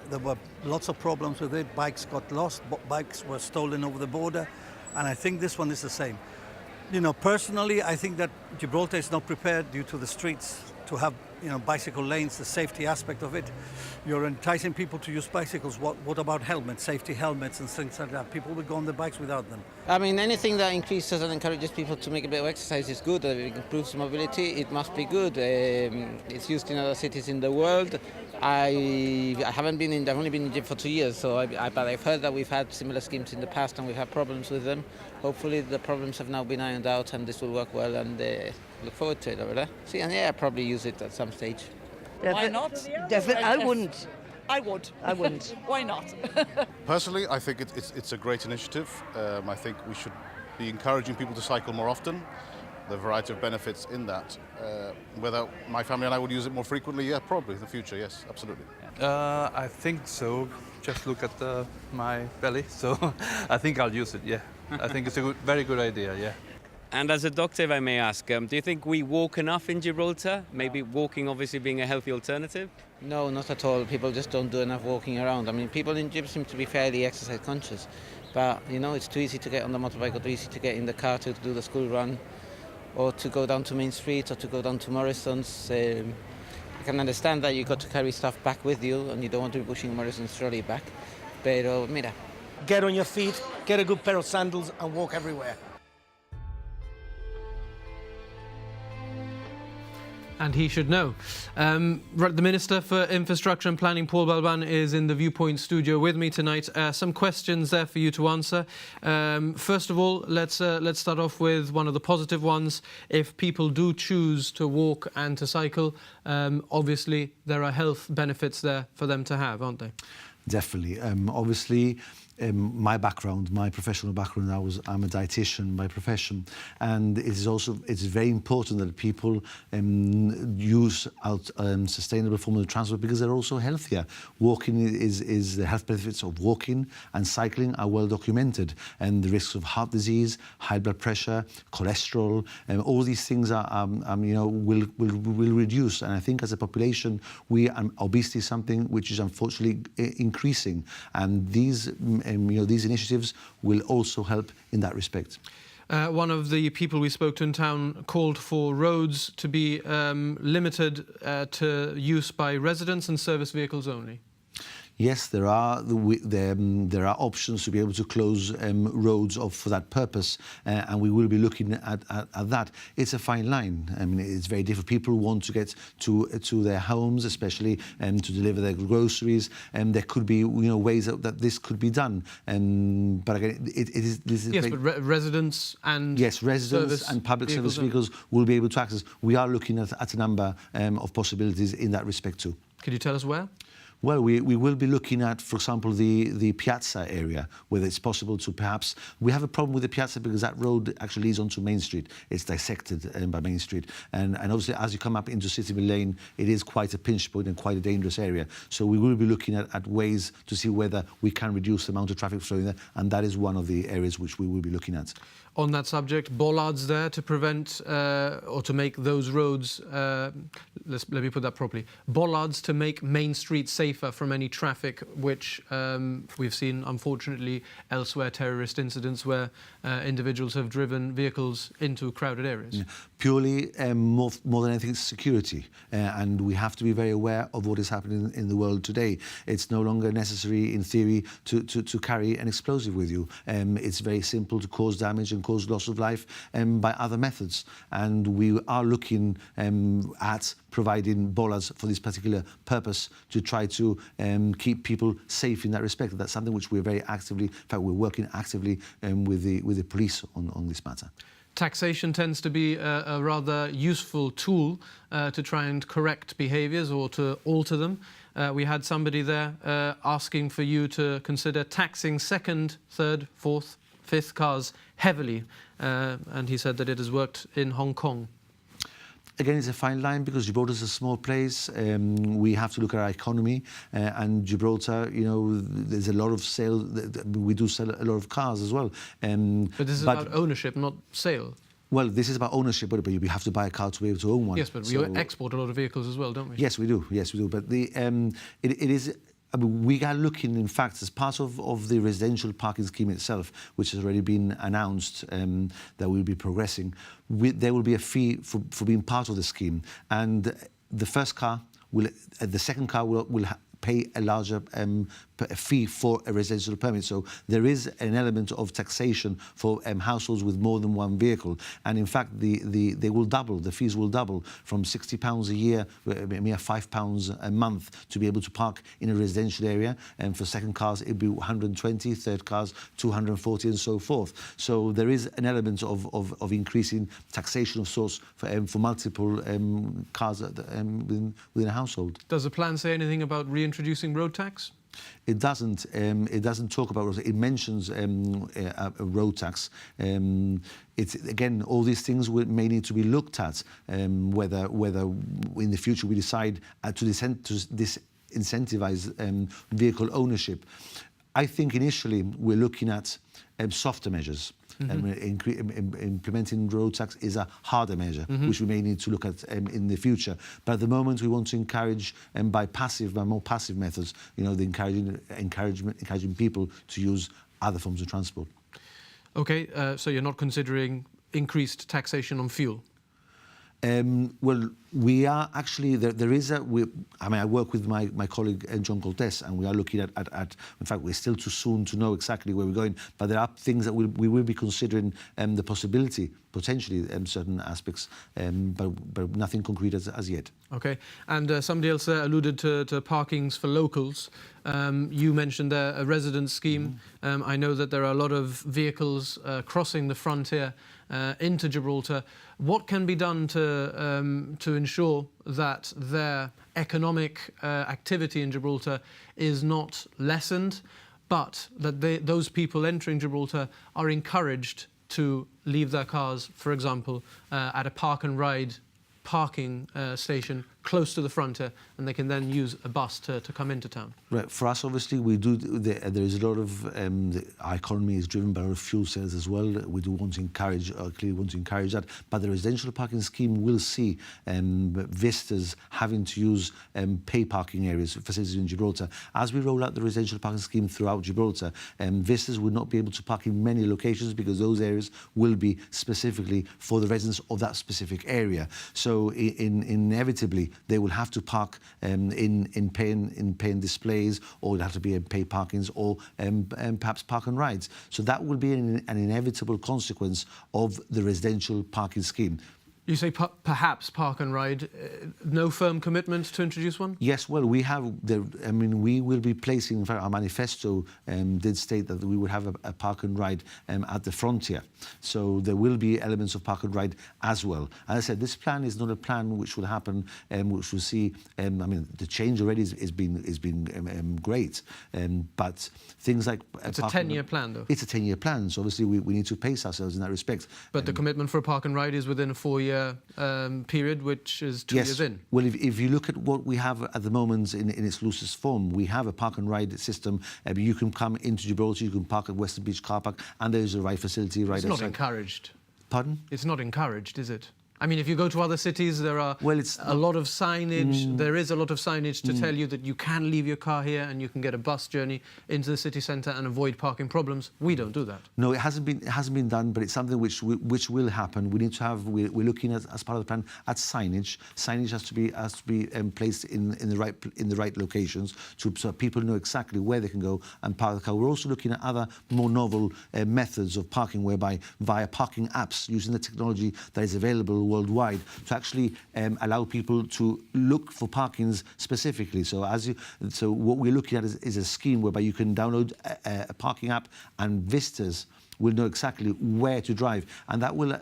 Speaker 23: There were lots of problems with it. Bikes got lost, bikes were stolen over the border, and I think this one is the same. You know, personally, I think that Gibraltar is not prepared due to the streets to have, you know, bicycle lanes, the safety aspect of it. You're enticing people to use bicycles. What about helmets, safety helmets and things like that? People will go on the bikes without them.
Speaker 22: I mean, anything that increases and encourages people to make a bit of exercise is good. It improves mobility. It must be good. It's used in other cities in the world. I haven't been in. I've only been in Egypt for 2 years, so but I've heard that we've had similar schemes in the past and we've had problems with them. Hopefully, the problems have now been ironed out and this will work well. And look forward to it over there. See, and yeah, I'll probably use it at some stage.
Speaker 21: Why not?
Speaker 6: Definitely, I wouldn't.
Speaker 21: I would.
Speaker 6: I wouldn't.
Speaker 21: Why not?
Speaker 19: Personally, I think it's a great initiative. I think we should be encouraging people to cycle more often. The variety of benefits in that. Whether my family and I would use it more frequently, yeah, probably in the future, yes, absolutely.
Speaker 24: I think so. Just look at my belly, so I think I'll use it, yeah. I think it's a very good idea, yeah.
Speaker 16: And as a doctor, if I may ask, do you think we walk enough in Gibraltar? Maybe walking obviously being a healthy alternative?
Speaker 22: No, not at all. People just don't do enough walking around. I mean, people in Egypt seem to be fairly exercise conscious, but you know, it's too easy to get on the motorbike or too easy to get in the car to do the school run, or to go down to Main Street or to go down to Morrison's. I can understand that you've got to carry stuff back with you and you don't want to be pushing Morrison's trolley back. Pero mira.
Speaker 20: Get on your feet, get a good pair of sandals and walk everywhere.
Speaker 1: And he should know. The Minister for Infrastructure and Planning, Paul Balban, is in the Viewpoint studio with me tonight. Some questions there for you to answer. First of all, let's start off with one of the positive ones. If people do choose to walk and to cycle, obviously there are health benefits there for them to have, aren't they?
Speaker 2: Definitely. Obviously, my background, my professional background, I'm a dietitian by profession, and it's very important that people use sustainable forms of transport because they're also healthier. Walking is the health benefits of walking and cycling are well documented, and the risks of heart disease, high blood pressure, cholesterol, all these things will reduce. And I think as a population, obesity is something which is unfortunately increasing, and these initiatives will also help in that respect.
Speaker 1: One of the people we spoke to in town called for roads to be limited to use by residents and service vehicles only.
Speaker 2: Yes, there are options to be able to close roads for that purpose, and we will be looking at that. It's a fine line. I mean, it's very difficult. People want to get to their homes, especially to deliver their groceries, and there could be ways that this could be done. But again, this is
Speaker 1: yes, but residents and
Speaker 2: residents and public service vehicles will be able to access. We are looking at a number of possibilities in that respect too.
Speaker 1: Could you tell us where?
Speaker 2: Well, we will be looking at, for example, the Piazza area, whether it's possible to perhaps... We have a problem with the Piazza because that road actually leads onto Main Street. It's dissected by Main Street. And obviously, as you come up into City Mill Lane, it is quite a pinch point and quite a dangerous area. So we will be looking at ways to see whether we can reduce the amount of traffic flowing there, and that is one of the areas which we will be looking at.
Speaker 1: On that subject, bollards there to prevent or to make those roads, let me put that properly, bollards to make Main Street safer from any traffic, which we've seen, unfortunately, elsewhere, terrorist incidents where individuals have driven vehicles into crowded areas.
Speaker 2: Yeah. Purely, more than anything, it's security. And we have to be very aware of what is happening in the world today. It's no longer necessary, in theory, to carry an explosive with you. It's very simple to cause damage and cause loss of life by other methods. And we are looking at providing bollards for this particular purpose to try to keep people safe in that respect. That's something which we're very actively, in fact, we're working actively with the police on this matter.
Speaker 1: Taxation tends to be a rather useful tool to try and correct behaviours or to alter them. We had somebody there asking for you to consider taxing second, third, fourth, fifth cars heavily, and he said that it has worked in Hong Kong.
Speaker 2: Again, it's a fine line because Gibraltar is a small place. We have to look at our economy, and Gibraltar, you know, there's a lot of sales. We do sell a lot of cars as well.
Speaker 1: But this is about ownership, not sale.
Speaker 2: Well, this is about ownership, but you have to buy a car to be able to own one.
Speaker 1: Yes, but we export a lot of vehicles as well, don't we?
Speaker 2: Yes, we do. Yes, we do. But it is. I mean, we are looking, in fact, as part of the residential parking scheme itself, which has already been announced that we'll be progressing. There will be a fee for being part of the scheme, and the first car the second car will pay a larger fee for a residential permit. So there is an element of taxation for households with more than one vehicle. And in fact, they will double, the fees will double from £60 a year, mere £5 a month to be able to park in a residential area. And for second cars, it'd be 120, third cars, 240 and so forth. So there is an element of increasing taxation of sorts for multiple cars within a household.
Speaker 1: Does the plan say anything about reintroducing road tax?
Speaker 2: It doesn't. It doesn't talk about road tax. It mentions a road tax. It's again, all these things may need to be looked at. Whether in the future we decide to disincentivize vehicle ownership. I think initially we're looking at softer measures. Implementing road tax is a harder measure, which we may need to look at in the future. But at the moment, we want to encourage, by more passive methods, you know, encouraging people to use other forms of transport.
Speaker 1: Okay, so you're not considering increased taxation on fuel?
Speaker 2: Well, we are actually, there is I work with my colleague John Coltes, and we are looking at, in fact, we're still too soon to know exactly where we're going, but there are things that we will be considering the possibility, potentially, certain aspects, but nothing concrete as yet.
Speaker 1: Okay, and somebody else alluded to parkings for locals. You mentioned a residence scheme. I know that there are a lot of vehicles crossing the frontier into Gibraltar. What can be done to ensure that their economic activity in Gibraltar is not lessened, but that those people entering Gibraltar are encouraged to leave their cars, for example, at a park and ride parking station close to the frontier, and they can then use a bus to come into town?
Speaker 2: Right. For us, obviously, we do. There is a lot of our economy is driven by a lot of fuel sales as well. We do want to encourage, clearly want to encourage that. But the residential parking scheme will see visitors having to use pay parking areas, facilities in Gibraltar. As we roll out the residential parking scheme throughout Gibraltar, visitors will not be able to park in many locations because those areas will be specifically for the residents of that specific area. So inevitably, they will have to park in paying displays, or it'll have to be in pay parkings, or perhaps park and rides. So that will be an inevitable consequence of the residential parking scheme.
Speaker 1: You say perhaps park and ride. No firm commitment to introduce one?
Speaker 2: Yes, well, we have. We will be placing. In fact, our manifesto did state that we would have a park and ride at the frontier. So there will be elements of park and ride as well. As I said, this plan is not a plan which will happen, which will see. The change already has been great, but things like
Speaker 1: it's a 10-year plan, though.
Speaker 2: It's a 10-year plan, so obviously we need to pace ourselves in that respect.
Speaker 1: But the commitment for a park and ride is within a 4-year period, which is 2 years in.
Speaker 2: Well, if you look at what we have at the moment in its loosest form, we have a park and ride system. You can come into Gibraltar, you can park at Western Beach car park, and there's a ride facility right outside.
Speaker 1: It's not encouraged.
Speaker 2: Pardon?
Speaker 1: It's not encouraged, is it? I mean, if you go to other cities, there are a lot of signage. There is a lot of signage to tell you that you can leave your car here and you can get a bus journey into the city centre and avoid parking problems. We don't do that.
Speaker 2: No, it hasn't been done, but it's something which will happen. We need to have. We're looking at, as part of the plan, at signage. Signage has to be placed in the right locations so people know exactly where they can go and park the car. We're also looking at other more novel methods of parking, whereby via parking apps, using the technology that is available worldwide, to actually allow people to look for parkings specifically. So what we're looking at is a scheme whereby you can download a parking app, and visitors will know exactly where to drive, and that will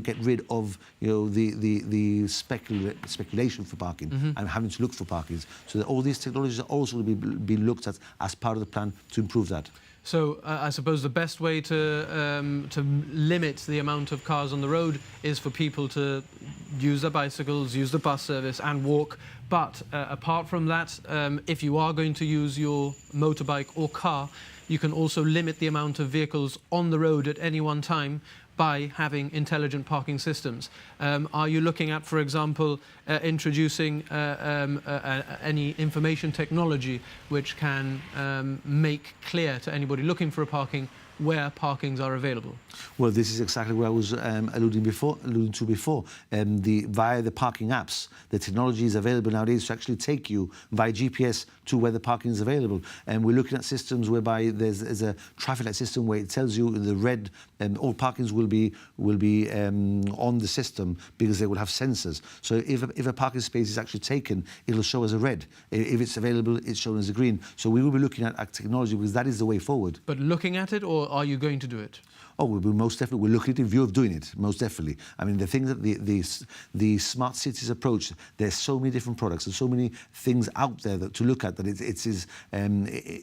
Speaker 2: get rid of the speculation for parking and having to look for parkings. So that all these technologies are also be looked at as part of the plan to improve that.
Speaker 1: So I suppose the best way to limit the amount of cars on the road is for people to use their bicycles, use the bus service and walk. But apart from that, if you are going to use your motorbike or car, you can also limit the amount of vehicles on the road at any one time by having intelligent parking systems. Are you looking at, for example, introducing any information technology which can make clear to anybody looking for a parking where parkings are available?
Speaker 2: Well, this is exactly what I was alluding to before. Via the parking apps, the technology is available nowadays to actually take you via GPS to where the parking is available. And we're looking at systems whereby there's a traffic light system where it tells you the red, all parkings will be on the system because they will have sensors. So if a parking space is actually taken, it'll show as a red. If it's available, it's shown as a green. So we will be looking at technology because that is the way forward.
Speaker 1: But looking at it, or are you going to do it?
Speaker 2: Oh, we'll most definitely. We're looking at the view of doing it, most definitely. I mean, the thing that the smart cities approach, there's so many different products and so many things out there to look at that it is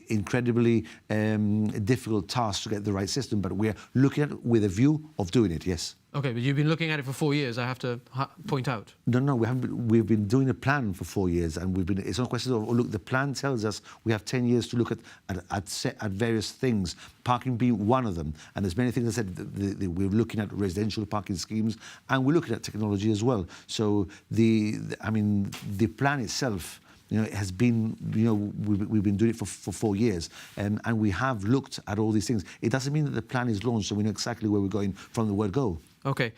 Speaker 2: incredibly difficult task to get the right system. But we're looking at it with a view of doing it. Yes.
Speaker 1: Okay, but you've been looking at it for 4 years, I have to point out.
Speaker 2: No, we haven't. We've been doing a plan for 4 years, and it's not a question of, oh, look, the plan tells us we have 10 years to look at various things, parking being one of them. And there's many things I said, we're looking at residential parking schemes, and we're looking at technology as well. So the plan itself, it has been, we've been doing it for 4 years, and we have looked at all these things. It doesn't mean that the plan is launched, so we know exactly where we're going from the word go.
Speaker 1: Okay,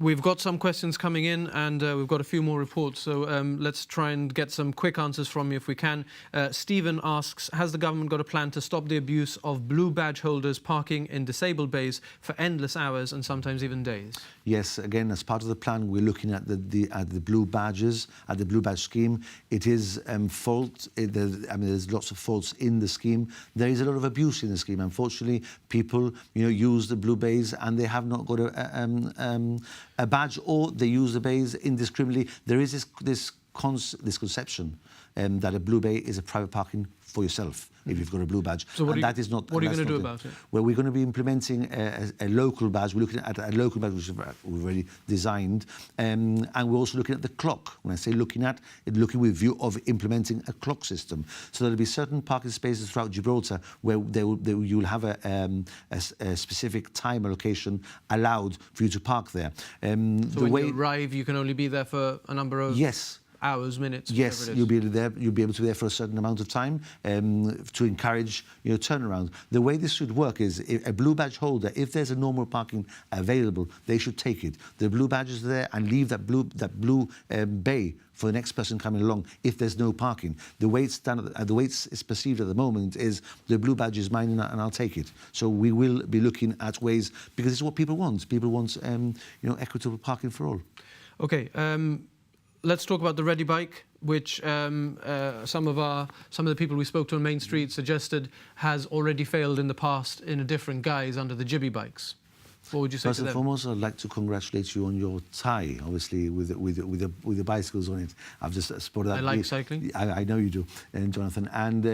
Speaker 1: we've got some questions coming in, and we've got a few more reports, so let's try and get some quick answers from you if we can. Stephen asks, has the government got a plan to stop the abuse of blue badge holders parking in disabled bays for endless hours and sometimes even days?
Speaker 2: Yes, again, as part of the plan, we're looking at the blue badges, at the blue badge scheme. It is there's lots of faults in the scheme. There is a lot of abuse in the scheme. Unfortunately, people, use the blue bays and they have not got a badge, or they use the bays indiscriminately. There is this conception that a blue bay is a private parking for yourself if you've got a blue badge.
Speaker 1: So what are you going to do about it?
Speaker 2: Well, we're going to be implementing a local badge. We're looking at a local badge which we've already designed, and we're also looking at the clock. When I say looking with view of implementing a clock system. So there'll be certain parking spaces throughout Gibraltar where you'll have a specific time or location allowed for you to park there.
Speaker 1: So when you arrive, you can only be there for a number of...
Speaker 2: Yes.
Speaker 1: Hours, minutes,
Speaker 2: yes, you'll be able to be there for a certain amount of time to encourage turnaround. The way this should work is a blue badge holder, if there's a normal parking available, they should take it. The blue badge is there and leave that blue bay for the next person coming along if there's no parking. The way it's done, the way it's perceived at the moment is the blue badge is mine and I'll take it. So we will be looking at ways, because it's what people want. People want equitable parking for all.
Speaker 1: Okay. Let's talk about the Ready bike, which some of the people we spoke to on Main Street suggested has already failed in the past in a different guise under the Gibby bikes. What would you say to them?
Speaker 2: First and foremost, I'd like to congratulate you on your tie, obviously, with the bicycles on it. I've just spotted that.
Speaker 1: I like cycling.
Speaker 2: I know you do, Jonathan. And,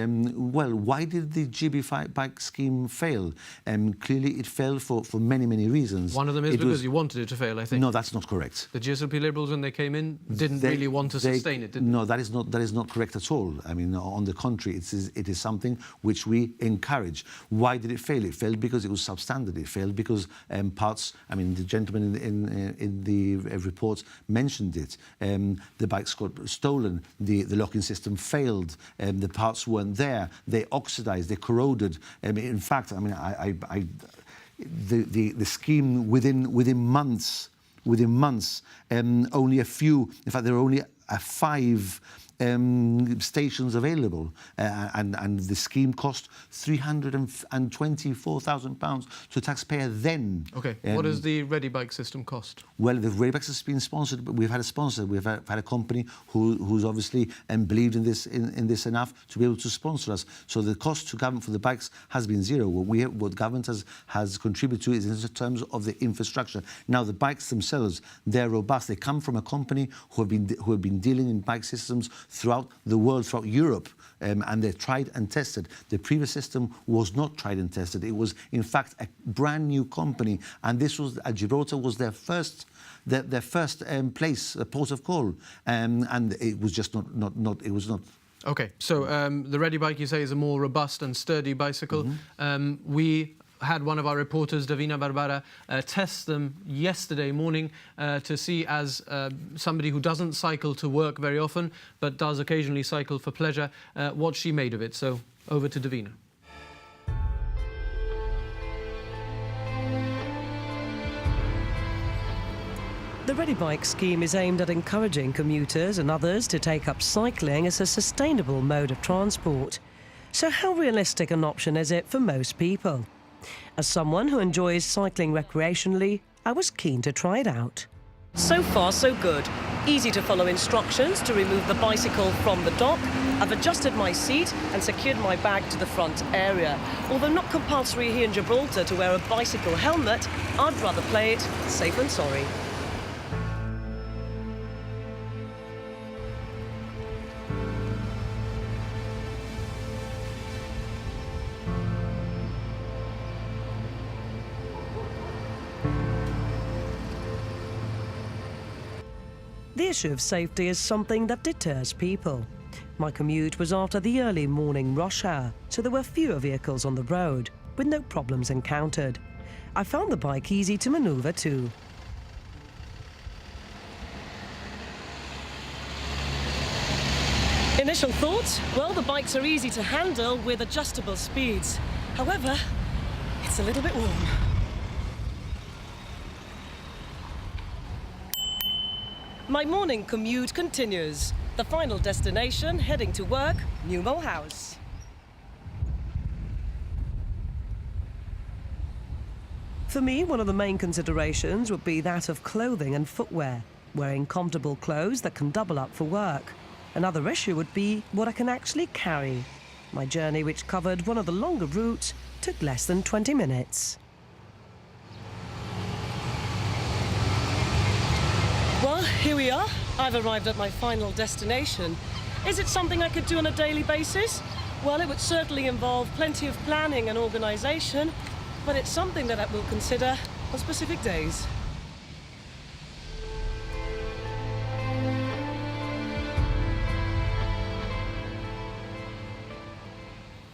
Speaker 2: well, why did the GB bike scheme fail? Clearly, it failed for many, many reasons.
Speaker 1: One of them is because you wanted it to fail, I think.
Speaker 2: No, that's not correct.
Speaker 1: The GSLP Liberals, when they came in, didn't really want to sustain it, did they?
Speaker 2: No, that is not correct at all. I mean, on the contrary, it is something which we encourage. Why did it fail? It failed because it was substandard. It failed because parts, I mean, the gentleman in the report mentioned it. The bikes got stolen, the locking system failed, the parts weren't there, they oxidized, they corroded. In fact, I mean, the scheme within months, only a few, in fact, there were only 5 stations available, and the scheme cost £324,000 to the taxpayer then.
Speaker 1: Okay, what does the Ready bike system cost?
Speaker 2: Well, the Ready bikes has been sponsored, but we've had a sponsor. We've had a company who's obviously believed in this enough to be able to sponsor us. So the cost to government for the bikes has been zero. What government has contributed to is in terms of the infrastructure. Now the bikes themselves, they're robust. They come from a company who have been dealing in bike systems throughout the world, throughout Europe. And they tried and tested. The previous system was not tried and tested. It was, in fact, a brand new company, and this was Gibraltar was their first place, a port of call, and it was just not. It was not.
Speaker 1: Okay, so the Ready bike, you say, is a more robust and sturdy bicycle. We had one of our reporters, Davina Barbara, test them yesterday morning to see, as somebody who doesn't cycle to work very often, but does occasionally cycle for pleasure, what she made of it. So over to Davina.
Speaker 5: The Ready Bike scheme is aimed at encouraging commuters and others to take up cycling as a sustainable mode of transport. So how realistic an option is it for most people? As someone who enjoys cycling recreationally, I was keen to try it out. So far, so good. Easy to follow instructions to remove the bicycle from the dock. I've adjusted my seat and secured my bag to the front area. Although not compulsory here in Gibraltar to wear a bicycle helmet, I'd rather play it safe than sorry. The issue of safety is something that deters people. My commute was after the early morning rush hour, so there were fewer vehicles on the road, with no problems encountered. I found the bike easy to manoeuvre too. Initial thoughts? Well, the bikes are easy to handle with adjustable speeds. However, it's a little bit warm. My morning commute continues. The final destination, heading to work, Newmole House. For me, one of the main considerations would be that of clothing and footwear, wearing comfortable clothes that can double up for work. Another issue would be what I can actually carry. My journey, which covered one of the longer routes, took less than 20 minutes. Well, here we are. I've arrived at my final destination. Is it something I could do on a daily basis? Well, it would certainly involve plenty of planning and organisation, but it's something that I will consider on specific days.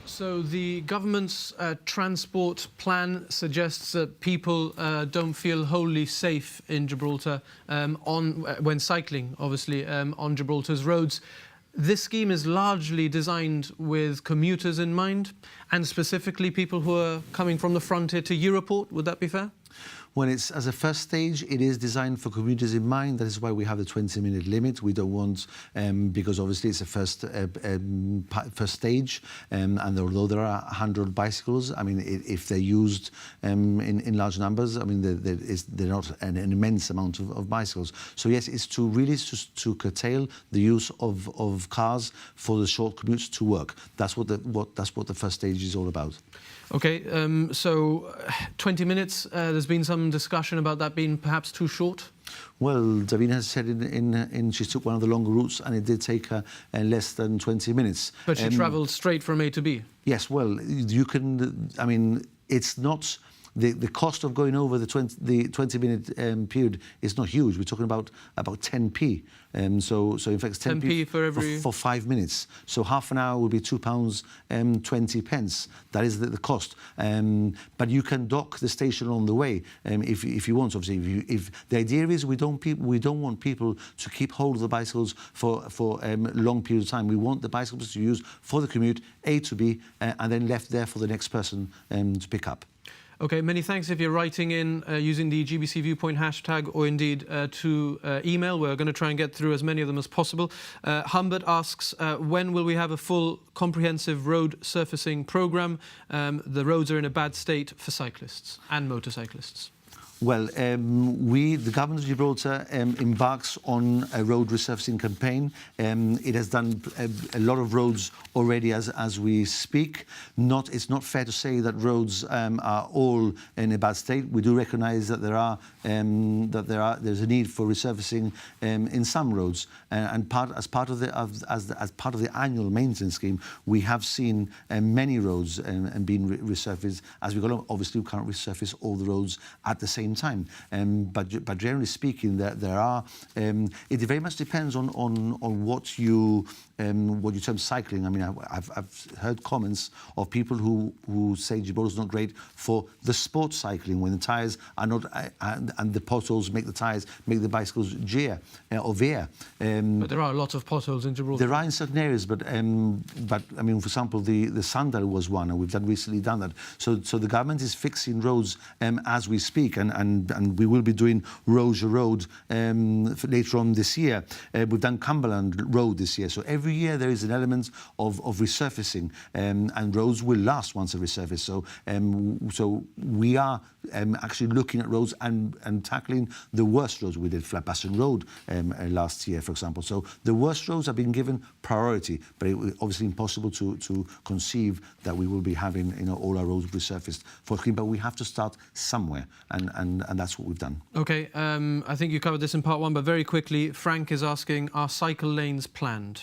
Speaker 1: So the government's transport plan suggests that people don't feel wholly safe in Gibraltar when cycling, obviously, on Gibraltar's roads. This scheme is largely designed with commuters in mind, and specifically people who are coming from the frontier to Europort. Would that be fair?
Speaker 2: When it's as a first stage, it is designed for commuters in mind. That is why we have the 20-minute limit. We don't want, because obviously it's a first stage, and although there are 100 bicycles, I mean, if they're used in large numbers, I mean, they're not an immense amount of bicycles. So yes, it's to really to curtail the use of cars for the short commutes to work. That's what the first stage is all about.
Speaker 1: Okay, so 20 minutes. There's been some discussion about that being perhaps too short.
Speaker 2: Well, Davina has said she took one of the longer routes, and it did take her less than 20 minutes.
Speaker 1: But she travelled straight from A to B. Yes,
Speaker 2: well, you can. I mean, it's not. The cost of going over the 20-minute period is not huge. We're talking about 10p. So in fact, 10p for 5 minutes. So half an hour would be £2.20. That is the cost. But you can dock the station on the way if you want. Obviously, if the idea is we don't want people to keep hold of the bicycles for long periods of time. We want the bicycles to use for the commute A to B, and then left there for the next person to pick up.
Speaker 1: Okay, many thanks. If you're writing in using the GBC Viewpoint hashtag, or indeed to email, we're going to try and get through as many of them as possible. Humbert asks, when will we have a full comprehensive road surfacing programme? The roads are in a bad state for cyclists and motorcyclists.
Speaker 2: Well, the government of Gibraltar embarks on a road resurfacing campaign. It has done a lot of roads already as we speak. It's not fair to say that roads are all in a bad state. We do recognise that there's a need for resurfacing in some roads, and as part of the annual maintenance scheme, we have seen many roads being resurfaced. As we go along, obviously we can't resurface all the roads at the same time, but generally speaking, there are. It very much depends on what you term cycling. I mean, I've heard comments of people who say Gibraltar is not great for the sports cycling when the tyres are not and the potholes make the bicycles veer.
Speaker 1: But there are a lot of potholes in Gibraltar.
Speaker 2: There are in certain areas, but I mean, for example, the Sandal was one, and we've recently done that. So the government is fixing roads as we speak, and we will be doing Rosia Road later on this year. We've done Cumberland Road this year. So every year there is an element of resurfacing, and roads will last once they're resurfaced. So we are actually looking at roads and tackling the worst roads. We did Flatbaston Road last year, for example. So the worst roads have been given priority, but it was obviously impossible to conceive that we will be having all our roads resurfaced for clean. But we have to start somewhere, and that's what we've done.
Speaker 1: Okay, I think you covered this in part one, but very quickly, Frank is asking, are cycle lanes planned?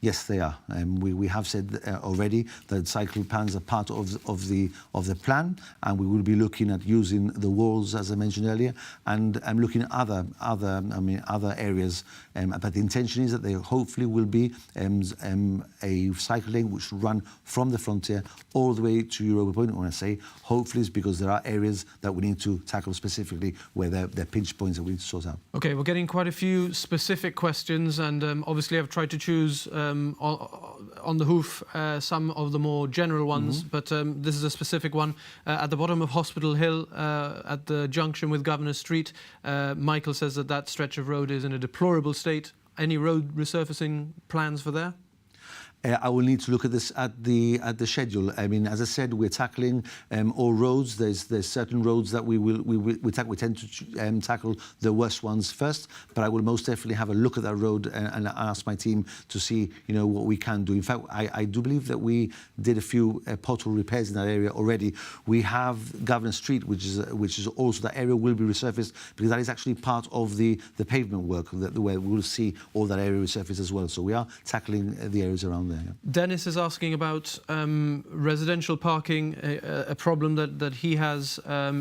Speaker 2: Yes, they are. We have said already that cycle plans are part of the plan, and we will be looking at using the walls, as I mentioned earlier, and looking at other areas. But the intention is that there hopefully will be a cycle lane which will run from the frontier all the way to Europa Point. When I say hopefully, it's because there are areas that we need to tackle specifically where there are pinch points that we need to sort out.
Speaker 1: Okay, we're getting quite a few specific questions, and obviously I've tried to choose on the hoof some of the more general ones, but this is a specific one. At the bottom of Hospital Hill, at the junction with Governor Street, Michael says that stretch of road is in a deplorable state. Any road resurfacing plans for there?
Speaker 2: I will need to look at this at the schedule. I mean, as I said, we're tackling all roads. There's certain roads that we tackle. We tend to tackle the worst ones first, but I will most definitely have a look at that road and ask my team to see what we can do. In fact, I do believe that we did a few pothole repairs in that area already. We have Governor Street, which is also, that area will be resurfaced, because that is actually part of the pavement work where we will see all that area resurfaced as well. So we are tackling the areas around there. Yeah.
Speaker 1: Dennis is asking about residential parking, a problem that he has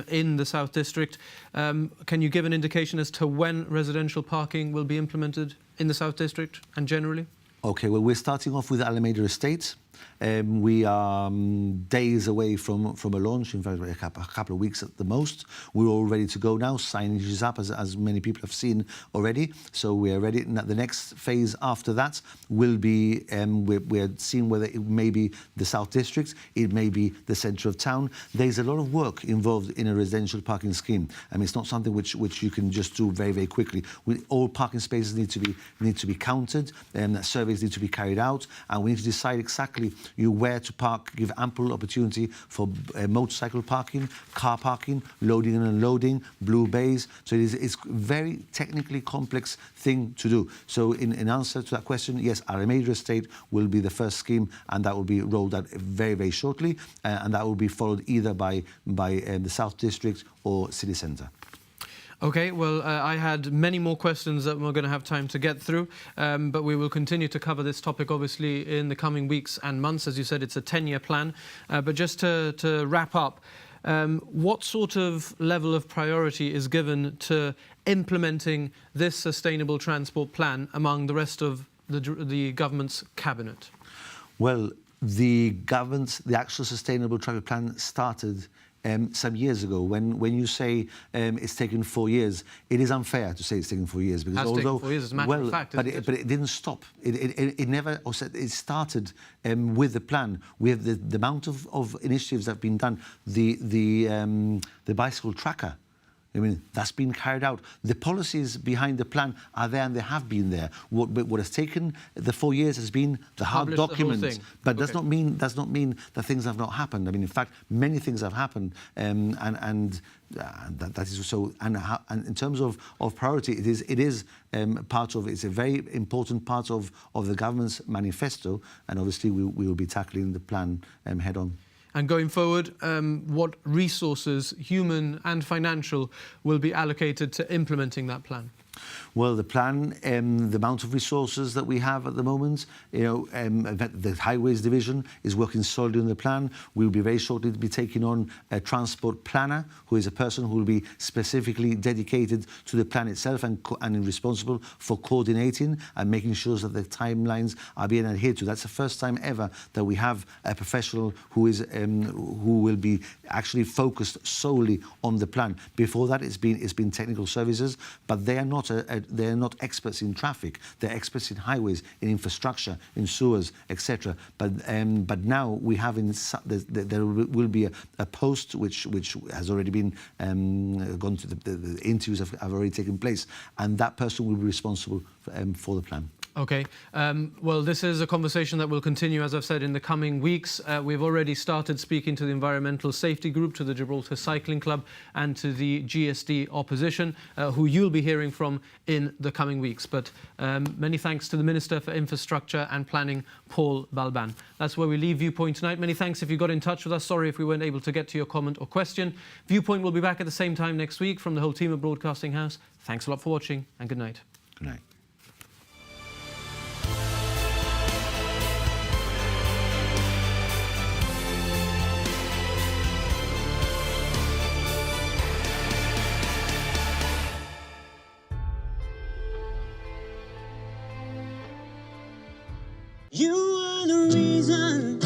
Speaker 1: in the South District. Can you give an indication as to when residential parking will be implemented in the South District and generally?
Speaker 2: Okay, well, we're starting off with Alameda Estate. We are days away from a launch, in fact, a couple of weeks at the most. We're all ready to go now. Signage is up, as many people have seen already. So we're ready. The next phase after that will be, we're seeing whether it may be the South District, it may be the centre of town. There's a lot of work involved in a residential parking scheme. I mean, it's not something which you can just do very, very quickly. All parking spaces need to be counted, and surveys need to be carried out, and we need to decide exactly where to park, give ample opportunity for motorcycle parking, car parking, loading and unloading, blue bays. So it's a very technically complex thing to do. So in answer to that question, yes, Alameda Estate will be the first scheme, and that will be rolled out very, very shortly, and that will be followed either by the South District or City Centre.
Speaker 1: Okay, well, I had many more questions that we're going to have time to get through, but we will continue to cover this topic, obviously, in the coming weeks and months. As you said, it's a 10-year plan. But just to wrap up, what sort of level of priority is given to implementing this sustainable transport plan among the rest of the government's cabinet?
Speaker 2: Well, the actual sustainable traffic plan started some years ago. When you say it's taken 4 years, it is unfair to say it's taken 4 years, because
Speaker 1: taken 4 years, as a matter of fact,
Speaker 2: but it didn't stop. It never. It started with the plan. We have the amount of initiatives that have been done. The bicycle tracker. I mean, that's been carried out. The policies behind the plan are there and they have been there. What has taken the 4 years has been the hard
Speaker 1: Publish the whole
Speaker 2: documents.
Speaker 1: thing.
Speaker 2: But
Speaker 1: Okay.
Speaker 2: does not mean that things have not happened. I mean, in fact, many things have happened, and that is so. And in terms of priority, it is part of. It's a very important part of the government's manifesto, and obviously we will be tackling the plan head on.
Speaker 1: And going forward, what resources, human and financial, will be allocated to implementing that plan?
Speaker 2: Well, the plan, the amount of resources that we have at the moment, the Highways Division is working solidly on the plan. We'll be very shortly to be taking on a transport planner, who is a person who will be specifically dedicated to the plan itself and responsible for coordinating and making sure that the timelines are being adhered to. That's the first time ever that we have a professional who will be actually focused solely on the plan. Before that, it's been technical services, but they are not experts in traffic. They're experts in highways, in infrastructure, in sewers, etc. But now we have there will be a post which has already been gone to the interviews have already taken place, and that person will be responsible for the plan.
Speaker 1: Okay. Well, this is a conversation that will continue, as I've said, in the coming weeks. We've already started speaking to the Environmental Safety Group, to the Gibraltar Cycling Club, and to the GSD opposition, who you'll be hearing from in the coming weeks. But many thanks to the Minister for Infrastructure and Planning, Paul Balban. That's where we leave Viewpoint tonight. Many thanks if you got in touch with us. Sorry if we weren't able to get to your comment or question. Viewpoint will be back at the same time next week from the whole team at Broadcasting House. Thanks a lot for watching, and good night.
Speaker 2: Good night.
Speaker 7: You are the reason